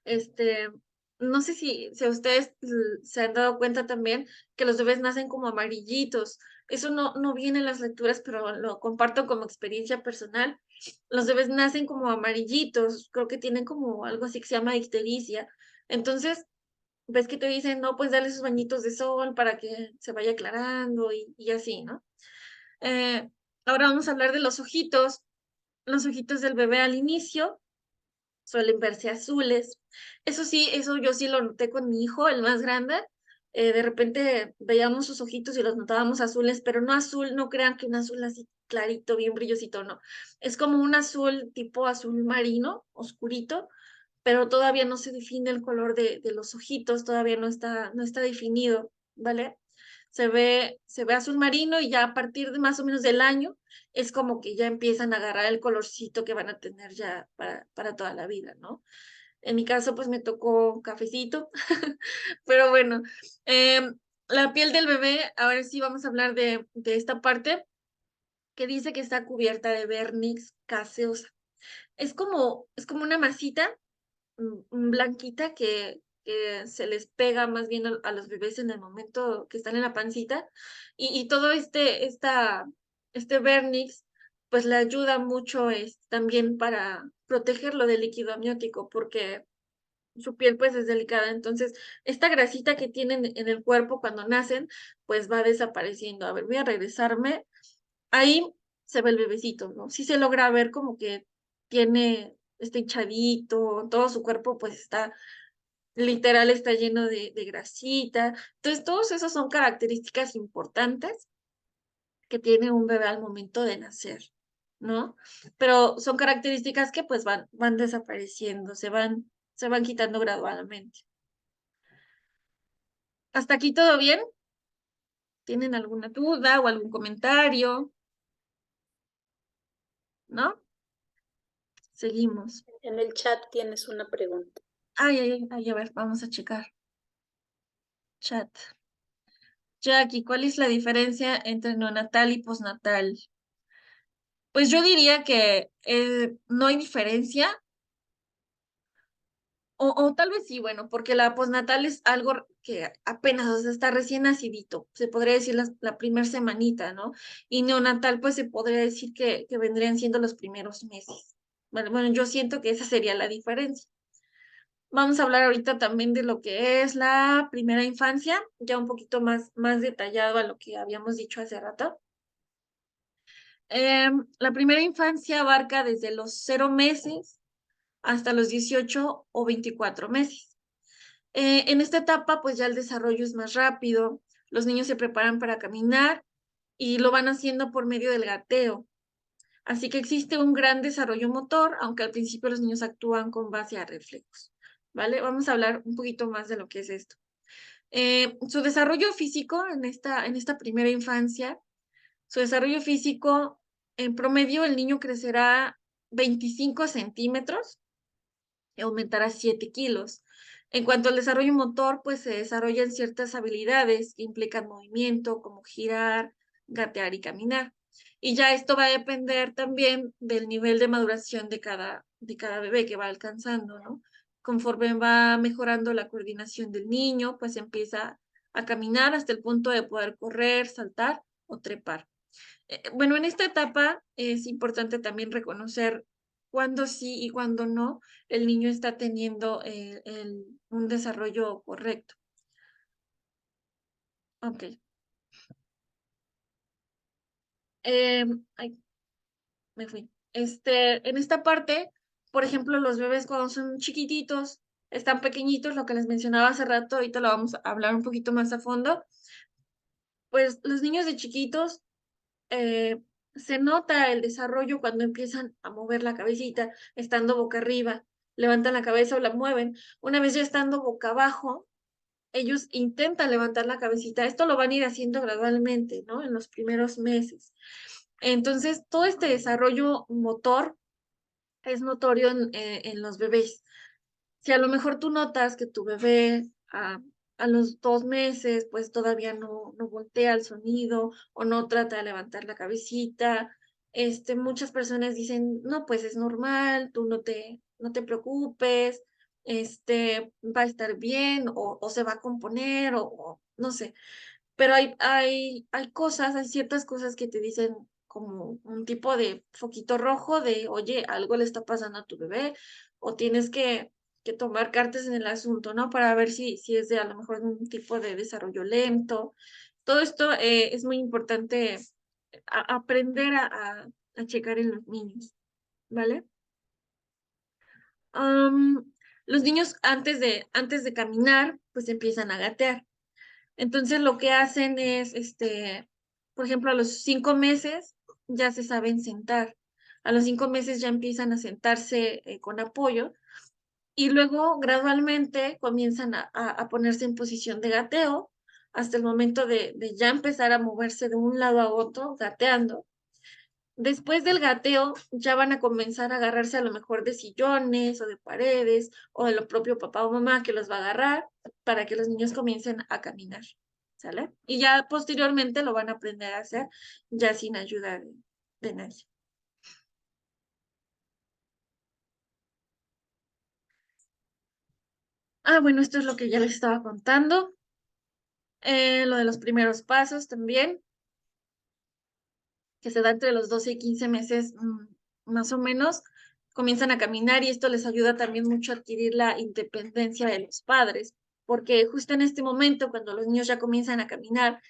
este, no sé si ustedes se han dado cuenta también que los bebés nacen como amarillitos. Eso no viene en las lecturas, pero lo comparto como experiencia personal. Los bebés nacen como amarillitos, creo que tienen como algo así que se llama ictericia. Entonces, ves que te dicen, no, pues dale sus bañitos de sol para que se vaya aclarando y así, ¿no? Eh, Ahora vamos a hablar de los ojitos. Los ojitos del bebé al inicio suelen verse azules. Eso sí, eso yo sí lo noté con mi hijo, el más grande. De repente veíamos sus ojitos y los notábamos azules, pero no azul, no crean que un azul así clarito, bien brillosito, no. Es como un azul tipo azul marino, oscurito, pero todavía no se define el color de los ojitos, todavía no está definido, ¿vale? Se ve azul marino y ya a partir de más o menos del año es como que ya empiezan a agarrar el colorcito que van a tener ya para toda la vida, ¿no? En mi caso, pues me tocó cafecito, pero bueno, la piel del bebé, ahora sí vamos a hablar de esta parte que dice que está cubierta de vernix caseosa. Es como una masita blanquita que se les pega más bien a los bebés en el momento que están en la pancita y todo este vernix pues le ayuda mucho también para protegerlo del líquido amniótico porque su piel pues es delicada, entonces esta grasita que tienen en el cuerpo cuando nacen, pues va desapareciendo. A ver, voy a regresarme. Ahí se ve el bebecito, ¿no? Sí se logra ver como que tiene, está hinchadito, todo su cuerpo pues está, literal está lleno de grasita. Entonces, todos esos son características importantes que tiene un bebé al momento de nacer, ¿no? Pero son características que pues van desapareciendo, se van quitando gradualmente. ¿Hasta aquí todo bien? ¿Tienen alguna duda o algún comentario? ¿No? Seguimos. En el chat tienes una pregunta. Ay, a ver, vamos a checar. Chat. Jackie, ¿cuál es la diferencia entre neonatal y postnatal? Pues yo diría que no hay diferencia, o tal vez sí, bueno, porque la postnatal es algo que apenas, o sea, está recién nacidito, se podría decir la primer semanita, ¿no? Y neonatal, pues se podría decir que vendrían siendo los primeros meses. Bueno, yo siento que esa sería la diferencia. Vamos a hablar ahorita también de lo que es la primera infancia, ya un poquito más detallado a lo que habíamos dicho hace rato. La primera infancia abarca desde los 0 meses hasta los 18 o 24 meses. En esta etapa, pues ya el desarrollo es más rápido, los niños se preparan para caminar y lo van haciendo por medio del gateo. Así que existe un gran desarrollo motor, aunque al principio los niños actúan con base a reflejos. ¿Vale? Vamos a hablar un poquito más de lo que es esto. Su desarrollo físico en esta primera infancia, su desarrollo físico, en promedio, el niño crecerá 25 centímetros y aumentará 7 kilos. En cuanto al desarrollo motor, pues se desarrollan ciertas habilidades que implican movimiento, como girar, gatear y caminar. Y ya esto va a depender también del nivel de maduración de cada bebé que va alcanzando, ¿no? Conforme va mejorando la coordinación del niño, pues empieza a caminar hasta el punto de poder correr, saltar o trepar. Bueno, en esta etapa es importante también reconocer cuándo sí y cuándo no el niño está teniendo un desarrollo correcto. Ok. Ay, me fui. En esta parte, por ejemplo, los bebés cuando son chiquititos, están pequeñitos, lo que les mencionaba hace rato, ahorita lo vamos a hablar un poquito más a fondo, pues los niños de chiquitos eh, se nota el desarrollo cuando empiezan a mover la cabecita, estando boca arriba, levantan la cabeza o la mueven. Una vez ya estando boca abajo, ellos intentan levantar la cabecita. Esto lo van a ir haciendo gradualmente, ¿no? En los primeros meses. Entonces, todo este desarrollo motor es notorio en los bebés. Si a lo mejor tú notas que tu bebé a los 2 meses, pues todavía no voltea el sonido o no trata de levantar la cabecita, muchas personas dicen, no, pues es normal, tú no te preocupes, va a estar bien o se va a componer o no sé. Pero hay cosas, hay ciertas cosas que te dicen como un tipo de foquito rojo de, oye, algo le está pasando a tu bebé, o tienes que tomar cartas en el asunto, ¿no? Para ver si es de a lo mejor un tipo de desarrollo lento. Todo esto es muy importante aprender a checar en los niños, ¿vale? Am, los niños antes de caminar, pues empiezan a gatear. Entonces lo que hacen es, por ejemplo, a los 5 meses ya se saben sentar. A los 5 meses ya empiezan a sentarse con apoyo y luego gradualmente comienzan a ponerse en posición de gateo hasta el momento de ya empezar a moverse de un lado a otro, gateando. Después del gateo ya van a comenzar a agarrarse a lo mejor de sillones o de paredes o de lo propio papá o mamá que los va a agarrar para que los niños comiencen a caminar, ¿sale? Y ya posteriormente lo van a aprender a hacer ya sin ayuda de nadie. Bueno, esto es lo que ya les estaba contando. Lo de los primeros pasos también, que se da entre los 12 y 15 meses más o menos. comienzan a caminar y esto les ayuda también mucho a adquirir la independencia de los padres, porque justo en este momento, cuando los niños ya comienzan a caminar,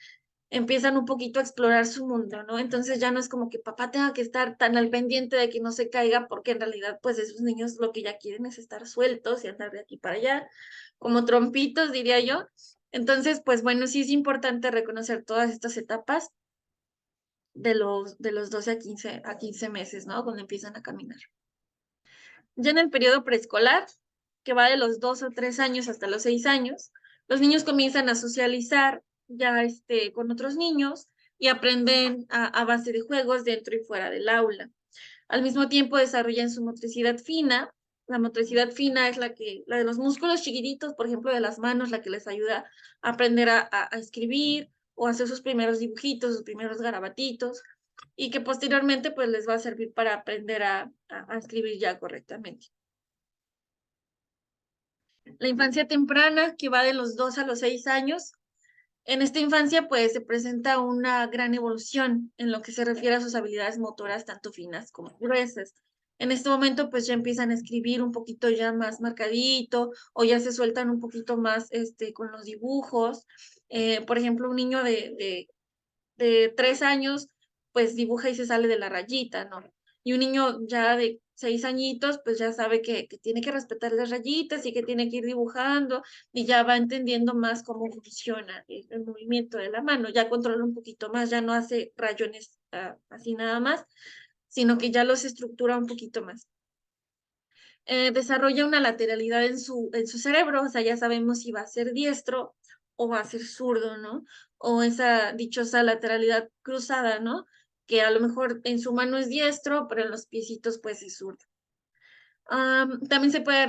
empiezan un poquito a explorar su mundo, ¿no? Entonces ya no es como que papá tenga que estar tan al pendiente de que no se caiga, porque en realidad, pues esos niños lo que ya quieren es estar sueltos y andar de aquí para allá, como trompitos, diría yo. Entonces, pues bueno, sí es importante reconocer todas estas etapas de los 12 a 15 meses, ¿no? Cuando empiezan a caminar. Ya en el periodo preescolar, que va de los 2 o 3 años hasta los 6 años, los niños comienzan a socializar ya con otros niños y aprenden a base de juegos dentro y fuera del aula. Al mismo tiempo desarrollan su motricidad fina. La motricidad fina es la de los músculos chiquititos, por ejemplo, de las manos, la que les ayuda a aprender a escribir o hacer sus primeros dibujitos, sus primeros garabatitos, y que posteriormente pues les va a servir para aprender a escribir ya correctamente. La infancia temprana, que va de los 2 a los 6 años, en esta infancia pues se presenta una gran evolución en lo que se refiere a sus habilidades motoras, tanto finas como gruesas. En este momento pues ya empiezan a escribir un poquito ya más marcadito o ya se sueltan un poquito más con los dibujos. Por ejemplo, un niño de 3 años, pues dibuja y se sale de la rayita, ¿no? Y un niño ya de 6 añitos, pues ya sabe que tiene que respetar las rayitas y que tiene que ir dibujando y ya va entendiendo más cómo funciona el movimiento de la mano, ya controla un poquito más, ya no hace rayones así nada más, sino que ya los estructura un poquito más. Desarrolla una lateralidad en su cerebro, o sea, ya sabemos si va a ser diestro o va a ser zurdo, ¿no? O esa dichosa lateralidad cruzada, ¿no? Que a lo mejor en su mano es diestro, pero en los piecitos pues es zurdo. También se puede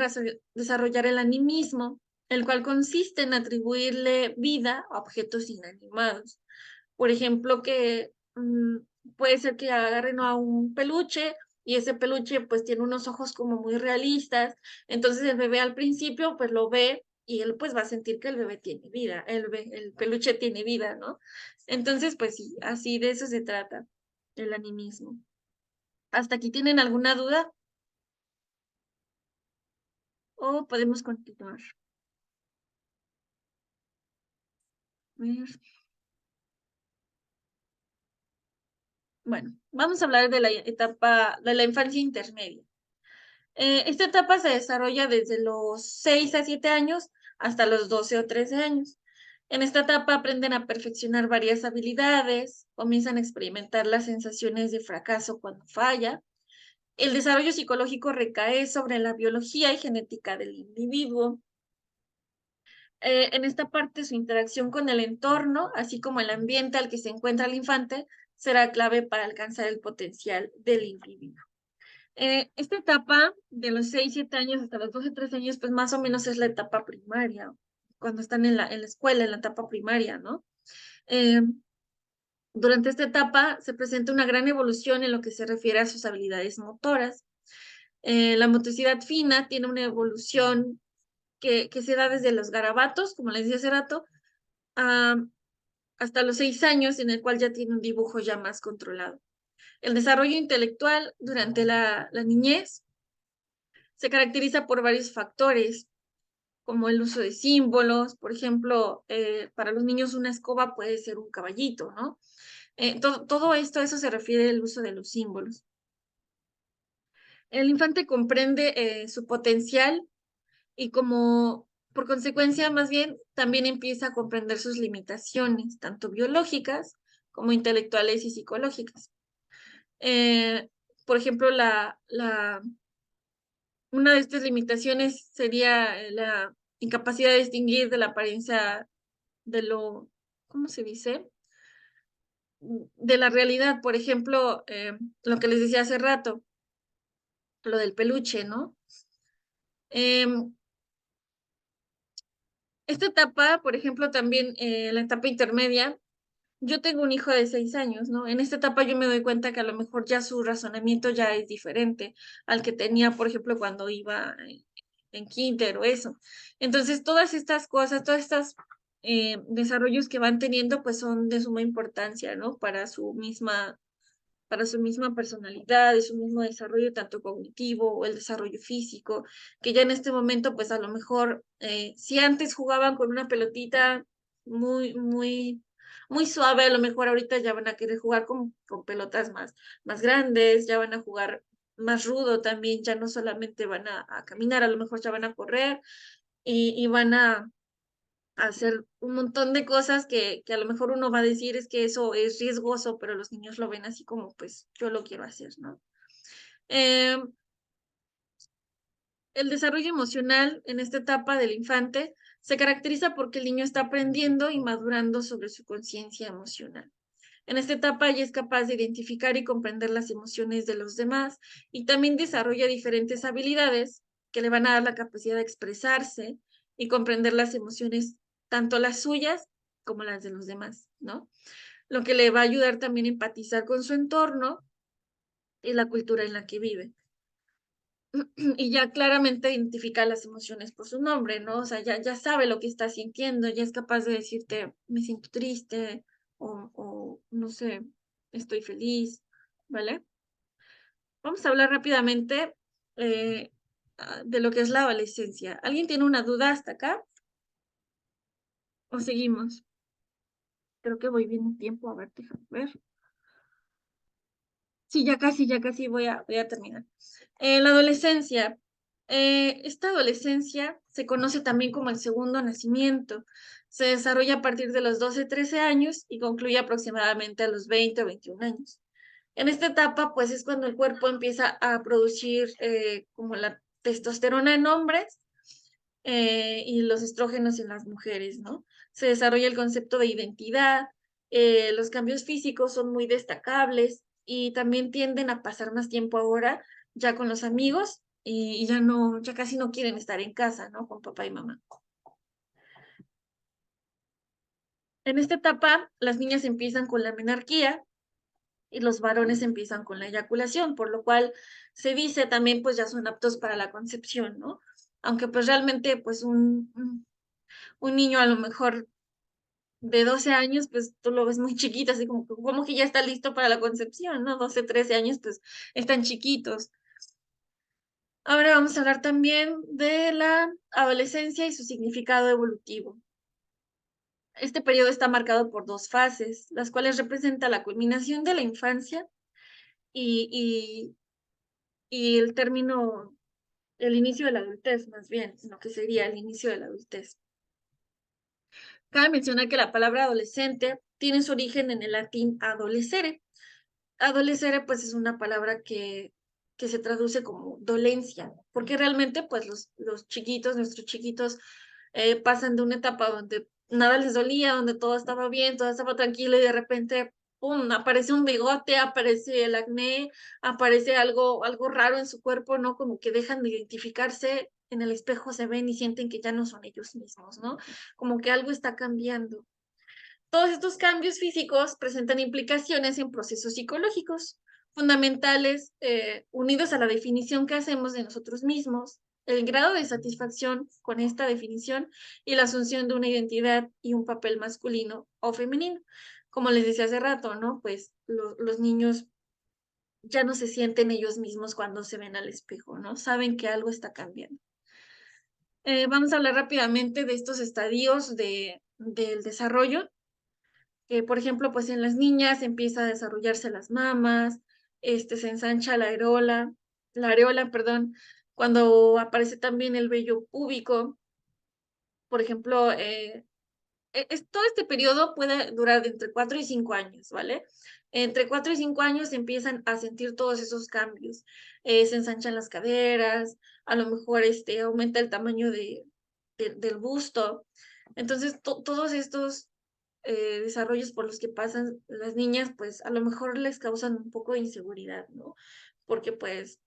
desarrollar el animismo, el cual consiste en atribuirle vida a objetos inanimados. Por ejemplo, que puede ser que agarren a un peluche y ese peluche pues tiene unos ojos como muy realistas, entonces el bebé al principio pues lo ve y él pues va a sentir que el bebé tiene vida, el peluche tiene vida, ¿no? Entonces pues sí, así de eso se trata el animismo. ¿Hasta aquí tienen alguna duda? ¿O podemos continuar? A ver. Bueno, vamos a hablar de la etapa de la infancia intermedia. Esta etapa se desarrolla desde los 6 a 7 años hasta los 12 o 13 años. En esta etapa aprenden a perfeccionar varias habilidades, comienzan a experimentar las sensaciones de fracaso cuando falla. El desarrollo psicológico recae sobre la biología y genética del individuo. En esta parte, su interacción con el entorno, así como el ambiente al que se encuentra el infante, será clave para alcanzar el potencial del individuo. Esta etapa de los 6 7 años hasta los 12 13 años, pues más o menos es la etapa primaria, cuando están en la escuela, en la etapa primaria, ¿no? Eh, durante esta etapa se presenta una gran evolución en lo que se refiere a sus habilidades motoras. La motricidad fina tiene una evolución que se da desde los garabatos, como les decía hace rato, a, hasta los 6 años, en el cual ya tiene un dibujo ya más controlado. El desarrollo intelectual durante la niñez se caracteriza por varios factores, como el uso de símbolos, por ejemplo, para los niños una escoba puede ser un caballito, ¿no? Todo esto, a eso se refiere el uso de los símbolos. El infante comprende su potencial y como por consecuencia, más bien, también empieza a comprender sus limitaciones, tanto biológicas como intelectuales y psicológicas. Eh, por ejemplo, una de estas limitaciones sería la incapacidad de distinguir de la apariencia de lo, ¿cómo se dice? De la realidad, por ejemplo, lo que les decía hace rato, lo del peluche, ¿no? Esta etapa, por ejemplo, también la etapa intermedia, yo tengo un hijo de 6 años, ¿no? En esta etapa yo me doy cuenta que a lo mejor ya su razonamiento ya es diferente al que tenía, por ejemplo, cuando iba en kinder o eso. Entonces, todas estas cosas, todas estas desarrollos que van teniendo, pues son de suma importancia, ¿no? para su misma personalidad y su mismo desarrollo, tanto cognitivo o el desarrollo físico, que ya en este momento, pues a lo mejor, si antes jugaban con una pelotita muy suave, a lo mejor ahorita ya van a querer jugar con pelotas más grandes, ya van a jugar más rudo también, ya no solamente van a caminar, a lo mejor ya van a correr y van a hacer un montón de cosas que a lo mejor uno va a decir es que eso es riesgoso, pero los niños lo ven así como, pues yo lo quiero hacer, ¿no? Eh, el desarrollo emocional en esta etapa del infante se caracteriza porque el niño está aprendiendo y madurando sobre su conciencia emocional. En esta etapa ya es capaz de identificar y comprender las emociones de los demás y también desarrolla diferentes habilidades que le van a dar la capacidad de expresarse y comprender las emociones, tanto las suyas como las de los demás, ¿no? Lo que le va a ayudar también a empatizar con su entorno y la cultura en la que vive. Y ya claramente identifica las emociones por su nombre, ¿no? O sea, ya sabe lo que está sintiendo, ya es capaz de decirte, me siento triste o no sé, estoy feliz, ¿vale? Vamos a hablar rápidamente eh, de lo que es la adolescencia. ¿Alguien tiene una duda hasta acá? ¿O seguimos? Creo que voy bien en tiempo, a ver, déjame ver. Sí, ya casi voy a terminar. La adolescencia. Esta adolescencia se conoce también como el segundo nacimiento. Se desarrolla a partir de los 12, 13 años y concluye aproximadamente a los 20 o 21 años. En esta etapa, pues es cuando el cuerpo empieza a producir como la testosterona en hombres y los estrógenos en las mujeres, ¿no? Se desarrolla el concepto de identidad, los cambios físicos son muy destacables y también tienden a pasar más tiempo ahora ya con los amigos y ya no, ya casi no quieren estar en casa, ¿no? Con papá y mamá. En esta etapa, las niñas empiezan con la menarquía y los varones empiezan con la eyaculación, por lo cual se dice también, pues ya son aptos para la concepción, ¿no? Aunque pues realmente, pues un niño a lo mejor de 12 años, pues tú lo ves muy chiquito, así como que ya está listo para la concepción, ¿no? 12, 13 años, pues están chiquitos. Ahora vamos a hablar también de la adolescencia y su significado evolutivo. Este periodo está marcado por dos fases, las cuales representan la culminación de la infancia y, y el término, el inicio de la adultez, más bien, lo que sería el inicio de la adultez. Cabe mencionar que la palabra adolescente tiene su origen en el latín adolescere. Adolescere, pues, es una palabra que se traduce como dolencia, porque realmente, pues, los chiquitos, nuestros chiquitos, pasan de una etapa donde nada les dolía, donde todo estaba bien, todo estaba tranquilo, y de repente, pum, aparece un bigote, aparece el acné, aparece algo raro en su cuerpo, ¿no? Como que dejan de identificarse, en el espejo se ven y sienten que ya no son ellos mismos, ¿no? Como que algo está cambiando. Todos estos cambios físicos presentan implicaciones en procesos psicológicos fundamentales unidos a la definición que hacemos de nosotros mismos, el grado de satisfacción con esta definición y la asunción de una identidad y un papel masculino o femenino. Como les decía hace rato, ¿no? Pues los niños ya no se sienten ellos mismos cuando se ven al espejo, ¿no? Saben que algo está cambiando. Vamos a hablar rápidamente de estos estadios del desarrollo que por ejemplo, pues en las niñas empieza a desarrollarse las mamas, se ensancha la areola, perdón, cuando aparece también el vello púbico, por ejemplo, todo este periodo puede durar de entre 4 y 5 años, ¿vale? Entre 4 y 5 años se empiezan a sentir todos esos cambios, se ensanchan las caderas, a lo mejor aumenta el tamaño del busto, entonces todos estos desarrollos por los que pasan las niñas, pues a lo mejor les causan un poco de inseguridad, ¿no? Porque pues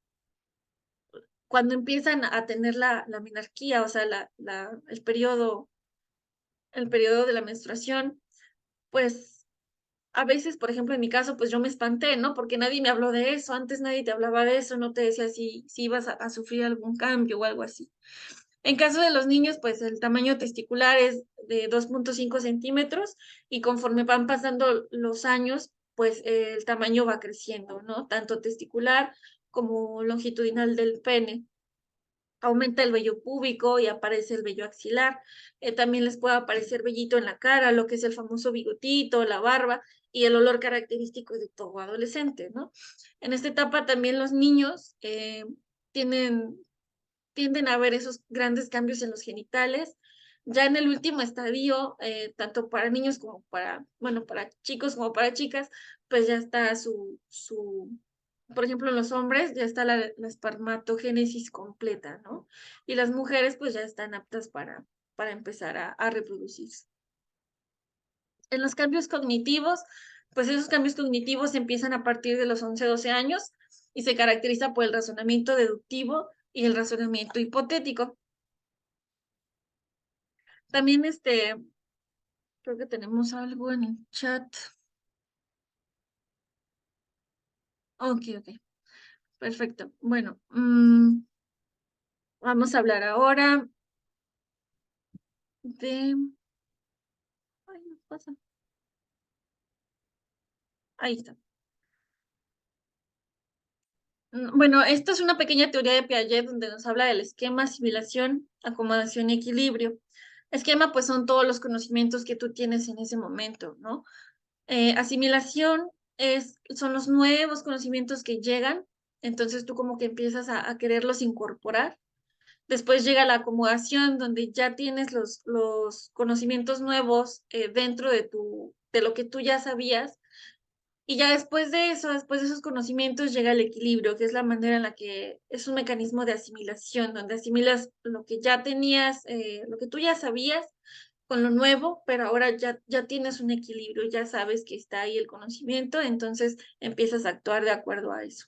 cuando empiezan a tener la menarquía, o sea, el periodo de la menstruación, pues a veces, por ejemplo, en mi caso, pues yo me espanté, ¿no? Porque nadie me habló de eso, antes nadie te hablaba de eso, no te decía si ibas a sufrir algún cambio o algo así. En caso de los niños, pues el tamaño testicular es de 2.5 centímetros y conforme van pasando los años, pues el tamaño va creciendo, ¿no? Tanto testicular como longitudinal del pene. Aumenta el vello púbico y aparece el vello axilar. También les puede aparecer vellito en la cara, lo que es el famoso bigotito, la barba y el olor característico de todo adolescente, ¿no? En esta etapa también los niños tienden, tienden a ver esos grandes cambios en los genitales. Ya en el último estadio, tanto para niños como para, bueno, para chicos como para chicas, pues ya está por ejemplo, en los hombres ya está la espermatogénesis completa, ¿no? Y las mujeres pues ya están aptas para empezar a reproducirse. En los cambios cognitivos, pues esos cambios cognitivos empiezan a partir de los 11, 12 años y se caracteriza por el razonamiento deductivo y el razonamiento hipotético. También creo que tenemos algo en el chat. Ok, ok, perfecto. Bueno, vamos a hablar ahora de... Ay, no pasa. Ahí está. Bueno, esta es una pequeña teoría de Piaget donde nos habla del esquema, asimilación, acomodación y equilibrio. Esquema, pues son todos los conocimientos que tú tienes en ese momento, ¿no? Asimilación son los nuevos conocimientos que llegan, entonces tú como que empiezas a quererlos incorporar. Después llega la acomodación, donde ya tienes los conocimientos nuevos dentro de lo que tú ya sabías. Y ya después de eso, después de esos conocimientos, llega el equilibrio, que es la manera en la que es un mecanismo de asimilación, donde asimilas lo que ya tenías, lo que tú ya sabías con lo nuevo, pero ahora ya tienes un equilibrio, ya sabes que está ahí el conocimiento, entonces empiezas a actuar de acuerdo a eso.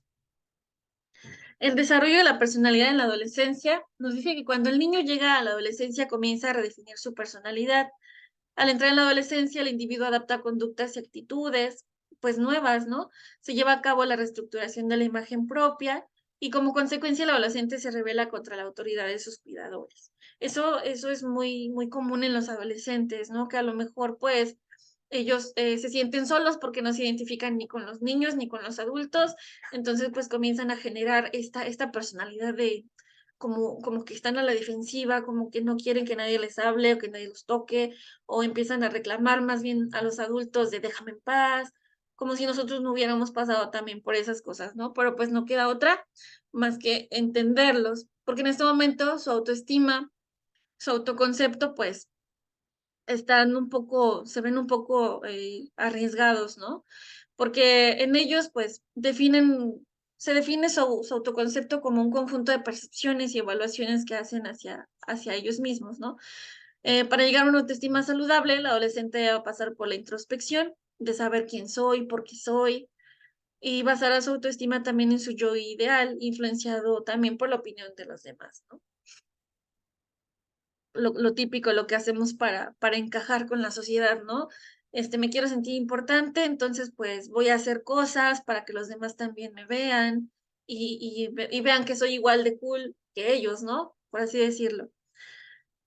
El desarrollo de la personalidad en la adolescencia nos dice que cuando el niño llega a la adolescencia comienza a redefinir su personalidad. Al entrar en la adolescencia, el individuo adapta conductas y actitudes, pues nuevas, ¿no? Se lleva a cabo la reestructuración de la imagen propia y como consecuencia el adolescente se revela contra la autoridad de sus cuidadores. Eso es muy, muy común en los adolescentes, ¿no? Que a lo mejor, pues, ellos se sienten solos porque no se identifican ni con los niños ni con los adultos, entonces pues comienzan a generar esta personalidad de como que están a la defensiva, como que no quieren que nadie les hable o que nadie los toque, o empiezan a reclamar más bien a los adultos de déjame en paz, como si nosotros no hubiéramos pasado también por esas cosas, ¿no? Pero pues no queda otra más que entenderlos, porque en este momento su autoestima, su autoconcepto, pues están un poco, se ven un poco arriesgados, ¿no? Porque en ellos, pues, se define su autoconcepto como un conjunto de percepciones y evaluaciones que hacen hacia ellos mismos, ¿no? Para llegar a una autoestima saludable, el adolescente va a pasar por la introspección, de saber quién soy, por qué soy, y basar su autoestima también en su yo ideal, influenciado también por la opinión de los demás, ¿no? Lo típico, lo que hacemos para encajar con la sociedad, ¿no? Me quiero sentir importante, entonces pues voy a hacer cosas para que los demás también me vean y vean que soy igual de cool que ellos, ¿no? Por así decirlo.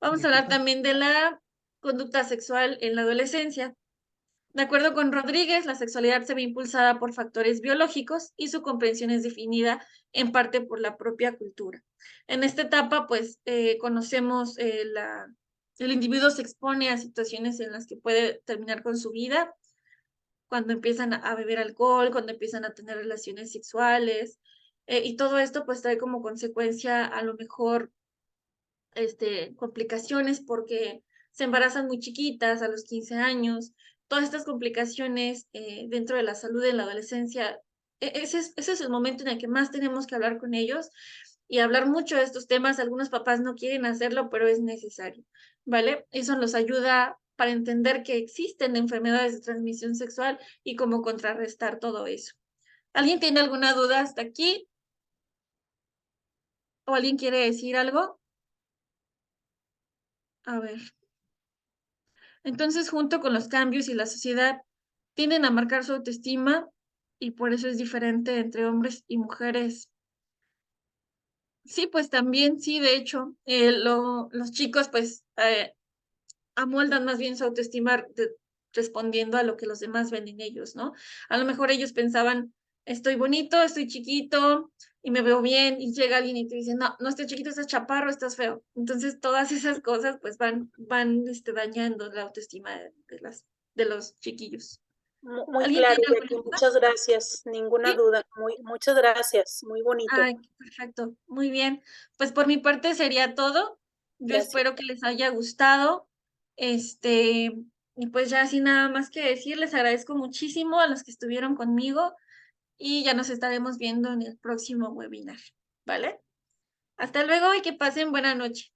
Vamos a hablar también de la conducta sexual en la adolescencia. De acuerdo con Rodríguez, la sexualidad se ve impulsada por factores biológicos y su comprensión es definida en parte por la propia cultura. En esta etapa, pues, conocemos el individuo se expone a situaciones en las que puede terminar con su vida, cuando empiezan a beber alcohol, cuando empiezan a tener relaciones sexuales, y todo esto pues trae como consecuencia a lo mejor complicaciones porque se embarazan muy chiquitas a los 15 años. Todas estas complicaciones dentro de la salud en la adolescencia, ese es el momento en el que más tenemos que hablar con ellos y hablar mucho de estos temas. Algunos papás no quieren hacerlo, pero es necesario, ¿vale? Eso nos ayuda para entender que existen enfermedades de transmisión sexual y cómo contrarrestar todo eso. ¿Alguien tiene alguna duda hasta aquí? ¿O alguien quiere decir algo? A ver. Entonces, junto con los cambios y la sociedad, tienden a marcar su autoestima y por eso es diferente entre hombres y mujeres. Sí, pues también, sí, de hecho, los chicos pues amoldan más bien su autoestima respondiendo a lo que los demás ven en ellos, ¿no? A lo mejor ellos pensaban, estoy bonito, estoy chiquito y me veo bien, y llega alguien y te dice, no, no estás chiquito, estás chaparro, estás feo. Entonces todas esas cosas pues van dañando la autoestima de los chiquillos. Muy ¿Alguien claro, tiene alguna Jackie, duda? muchas gracias, ninguna Sí. duda, muchas gracias, muy bonito, Ay, perfecto, muy bien. Pues por mi parte sería todo. Yo gracias. espero que les haya gustado. Este, y pues ya sin nada más que decir, les agradezco muchísimo a los que estuvieron conmigo y ya nos estaremos viendo en el próximo webinar, ¿vale? Hasta luego y que pasen buena noche.